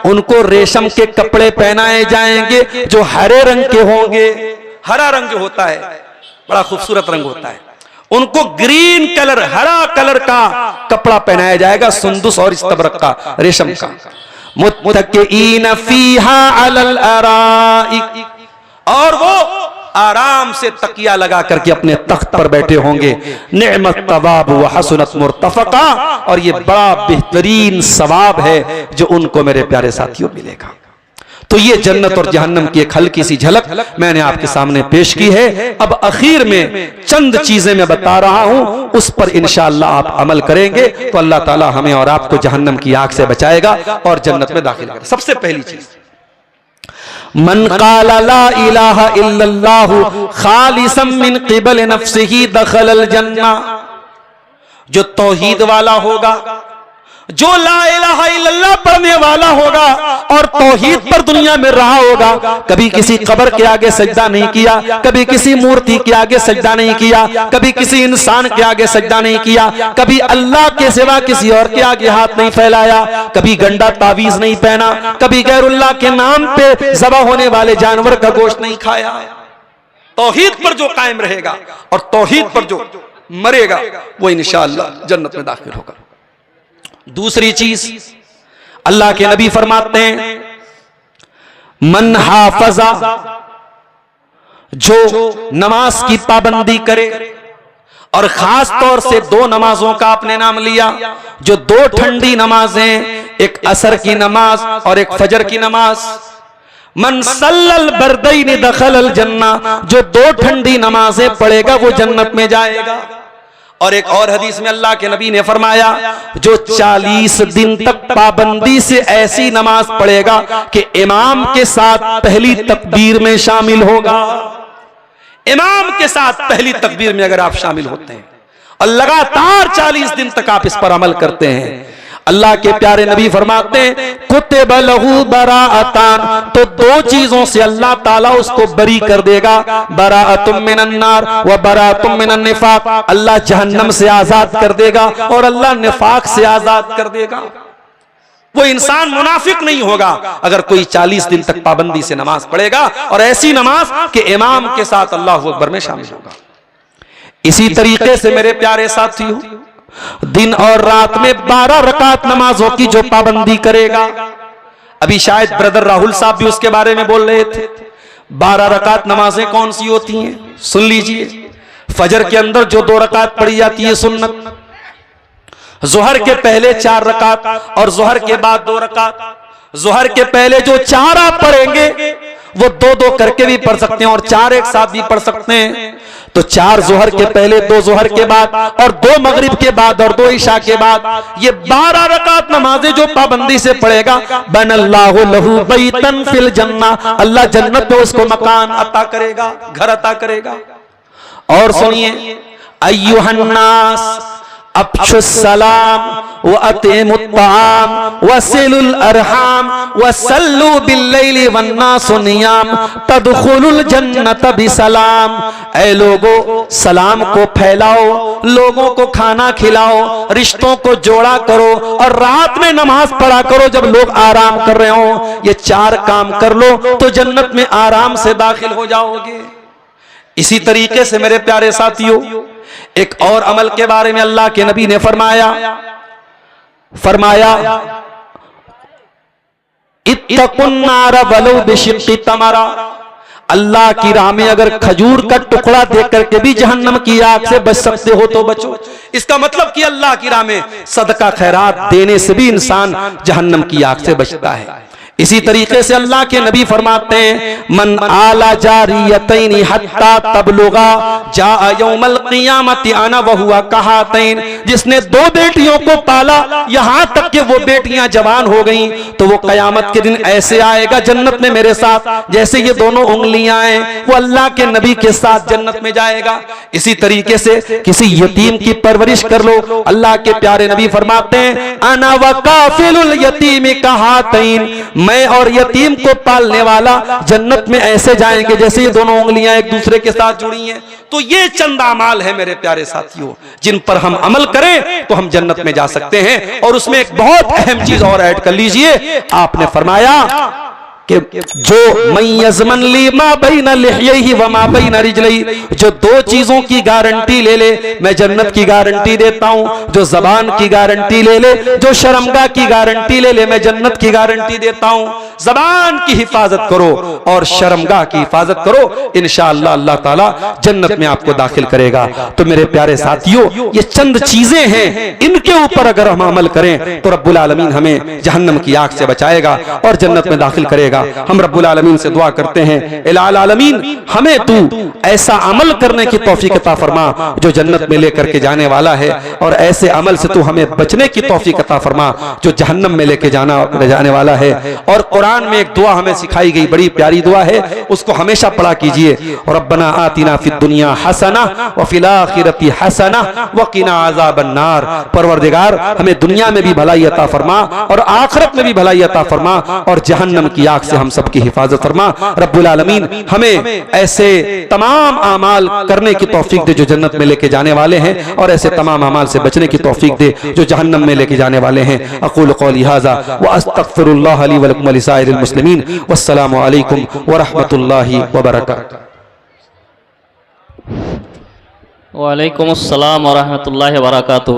Speaker 1: उनको रेशम के कपड़े पहनाए जाएंगे जो हरे रंग के होंगे। हरा रंग होता है, बड़ा खूबसूरत रंग होता है। उनको ग्रीन कलर, हरा कलर का कपड़ा पहनाया जाएगा, सुंदुस और इस्तबरक का, रेशम का। मुत्तकीन फीहा अलल अराइक, और वो आराम से तकिया लगा करके अपने तख्त पर बैठे होंगे। निअमत तवाब व हसनत मुर्तफका, और ये बड़ा बेहतरीन सवाब है जो उनको मेरे प्यारे साथियों मिलेगा। तो ये जन्नत और जहन्नम की एक हल्की सी झलक मैंने आपके सामने पेश की है। अब आखिर में चंद चीजें मैं बता रहा हूं, उस पर इंशाअल्लाह आप अमल करेंगे तो अल्लाह ताला हमें और आपको जहन्नम की आग से बचाएगा और जन्नत में दाखिल करेगा। सबसे पहली चीज, मन क़ाला ला इलाहा इल्लल्लाहु खालिसन मिन क़िबल नफ्सिही दखलल जन्ना, जो तौहीद वाला होगा, जो ला इलाहा इल्लल्लाह पढ़ने वाला होगा और तौहीद पर दुनिया में रहा होगा, कभी किसी कब्र के आगे सजदा नहीं किया, कभी किसी मूर्ति के आगे सजदा नहीं किया, कभी किसी इंसान के आगे सजदा नहीं किया, कभी अल्लाह के सिवा किसी और के आगे हाथ नहीं फैलाया, कभी गंदा तावीज नहीं पहना, कभी गैरुल्लाह के नाम पे ज़बह होने वाले जानवर का गोश्त नहीं खाया। तौहीद पर जो कायम रहेगा और तौहीद पर जो मरेगा वो इंशाअल्लाह जन्नत में दाखिल होगा। दूसरी चीज अल्लाह के नबी फरमाते हैं, मन हाफजा, जो नमाज की पाबंदी करे, और खास तौर से दो नमाजों का आपने नाम लिया, जो दो ठंडी नमाजें, एक असर की नमाज और एक फजर की नमाज। मन सल्लल बरदैन दखलल जन्ना, जो दो ठंडी नमाजें पढ़ेगा वो जन्नत में जाएगा। और एक और हदीस में अल्लाह के नबी ने फरमाया, जो 40 दिन तक पाबंदी से ऐसी नमाज पढ़ेगा कि इमाम के साथ पहली तकबीर में शामिल होगा। इमाम के साथ पहली तकबीर में अगर आप शामिल होते हैं और लगातार 40 दिन तक आप इस पर अमल करते हैं, अल्लाह के प्यारे नबी फरमाते हैं, कुतिबा लहू बराअतान, तो दो चीजों से अल्लाह ताला उसको बरी कर देगा, बराअतुम मिनन नार व बराअतुम मिनन निफाक, अल्लाह जहन्नम से आजाद कर देगा और अल्लाह निफाक से आजाद कर देगा। वो इंसान मुनाफिक नहीं होगा अगर कोई 40 दिन तक पाबंदी से नमाज पढ़ेगा और ऐसी नमाज कि इमाम के साथ अल्लाहु अकबर में शामिल होगा। इसी तरीके से मेरे प्यारे साथियों, दिन और रात में 12 रकात नमाजों की जो पाबंदी करेगा, अभी शायद ब्रदर राहुल साहब भी उसके बारे में बोल रहे थे। 12 रकात नमाजें कौन सी होती हैं, सुन लीजिए। फजर के अंदर जो 2 रकात पढ़ी जाती है सुन्नत, जोहर के पहले 4 रकात और जोहर के बाद 2 रकात। जोहर के पहले जो 4 आप पढ़ेंगे वो 2-2 करके भी पढ़ सकते हैं और 4 एक साथ भी पढ़ सकते हैं। तो 4 जोहर के पहले, 2 जोहर के बाद और 2 मगरिब के बाद और 2 ईशा के बाद, ये 12 रकात नमाजें जो पाबंदी से पढ़ेगा, बनल्लाहु लहू बैतन फिल जन्ना, अल्लाह जन्नत में उसको मकान अता करेगा, घर अता करेगा। और सुनिए, अय्युहन्नास अफ्शुस्सलाम व अतीमुत ताम वसिलुल अरहाम वसल्लू बिल्लैलि वन्नासु नियाम तदखुलुल जन्नत बिसलाम। ऐ लोगों, सलाम को फैलाओ, लोगों को खाना खिलाओ, रिश्तों को जोड़ा करो और रात में नमाज पढ़ा करो जब लोग आराम कर रहे हो। ये 4 काम कर लो तो जन्नत में आराम से दाखिल हो जाओगे। इसी तरीके से मेरे प्यारे साथियों, एक और अमल के बारे में अल्लाह के नबी ने फरमाया इत्तकुन नार वलौ बिशिक्कि तमरा, अल्लाह की राह में अगर खजूर का टुकड़ा देकर करके भी जहन्नम की आग से बच सकते हो तो बचो। इसका मतलब कि अल्लाह की राह में सदका खैरात देने से भी इंसान जहन्नम की आग से बचता है। इसी तरीके से अल्लाह के नबी फरमाते हैं, मन आला जारियतैनि हत्ता तबलुगा जा यौमल क़ियामति अना व हुआ कहातैन, जिसने 2 बेटियों को पाला यहां तक कि वो बेटियां जवान हो गईं, तो वो कयामत के दिन ऐसे आएगा जन्नत में मेरे साथ जैसे ये दोनों उंगलियां हैं, वो अल्लाह के नबी के साथ जन्नत में जाएगा। इसी तरीके से किसी यतीम की परवरिश कर लो, अल्लाह के प्यारे नबी फरमाते हैं, अना व काफिलुल यतीम कहातैन, मैं और यतीम को पालने वाला जन्नत में ऐसे जाएंगे जैसे ये दोनों उंगलियां एक दूसरे के साथ जुड़ी हैं। तो ये चंद अमाल है मेरे प्यारे साथियों, जिन पर हम अमल करें तो हम जन्नत में जा सकते हैं। और उसमें एक बहुत अहम चीज और ऐड कर लीजिए, आपने फरमाया कि जो मय्यज़मन ली मा बैन लिह्यैहि व मा बैन रिजलैहि, जो 2 चीजों की गारंटी ले ले मैं जन्नत की गारंटी देता हूं। जो जबान की गारंटी ले ले, जो शर्मगाह की गारंटी ले ले मैं जन्नत की गारंटी देता हूं। जबान की हिफाजत करो और शर्मगाह की हिफाजत करो, इंशाअल्लाह अल्लाह ताला जन्नत में आपको दाखिल करेगा। तो मेरे प्यारे साथियों, ये चंद चीजें हैं, इनके ऊपर अगर हम अमल करें तो रब्बुल आलमीन हमें जहन्नम की आग से बचाएगा और जन्नत में दाखिल करेगा। हम रब्बुल आलमीन से दुआ करते हैं, इलाल आलमीन हमें तू ऐसा अमल करने की तौफीक अता फरमा जो जन्नत में लेकर के जाने वाला है, और ऐसे अमल से तू हमें बचने की तौफीक अता फरमा जो जहन्नम में लेके जाने वाला है। और कुरान में एक दुआ हमें सिखाई गई, बड़ी प्यारी दुआ है, उसको हमेशा पढ़ा कीजिए, और रब्बना आतिना फिद दुनिया हसना व फिल आखिरति हसना व क़िना अज़ाबन नार। परवरदिगार हमें दुनिया में भी भलाई अता फरमा और आखिरत में भी भलाई अता फरमा और जहन्नम की आग से हम सबकी हिफाजत फरमा। रब्बुल आलमीन हमें ऐसे तमाम आमाल करने की तौफीक दे जो जन्नत में लेके जाने वाले हैं, और ऐसे तमाम आमाल से बचने की तौफीक दे जो जहन्नम में लेके जाने वाले हैं। अक़ूलु क़ौली हाज़ा व अस्तग़फ़िरुल्लाह ली व लकुम व लिसाइरिल मुस्लिमीन। वस्सलामु अलैकुम व रहमतुल्लाहि व बरकातुहू।
Speaker 2: वालेकुम अस्सलाम व रहमतुल्लाहि व बरकातुहू।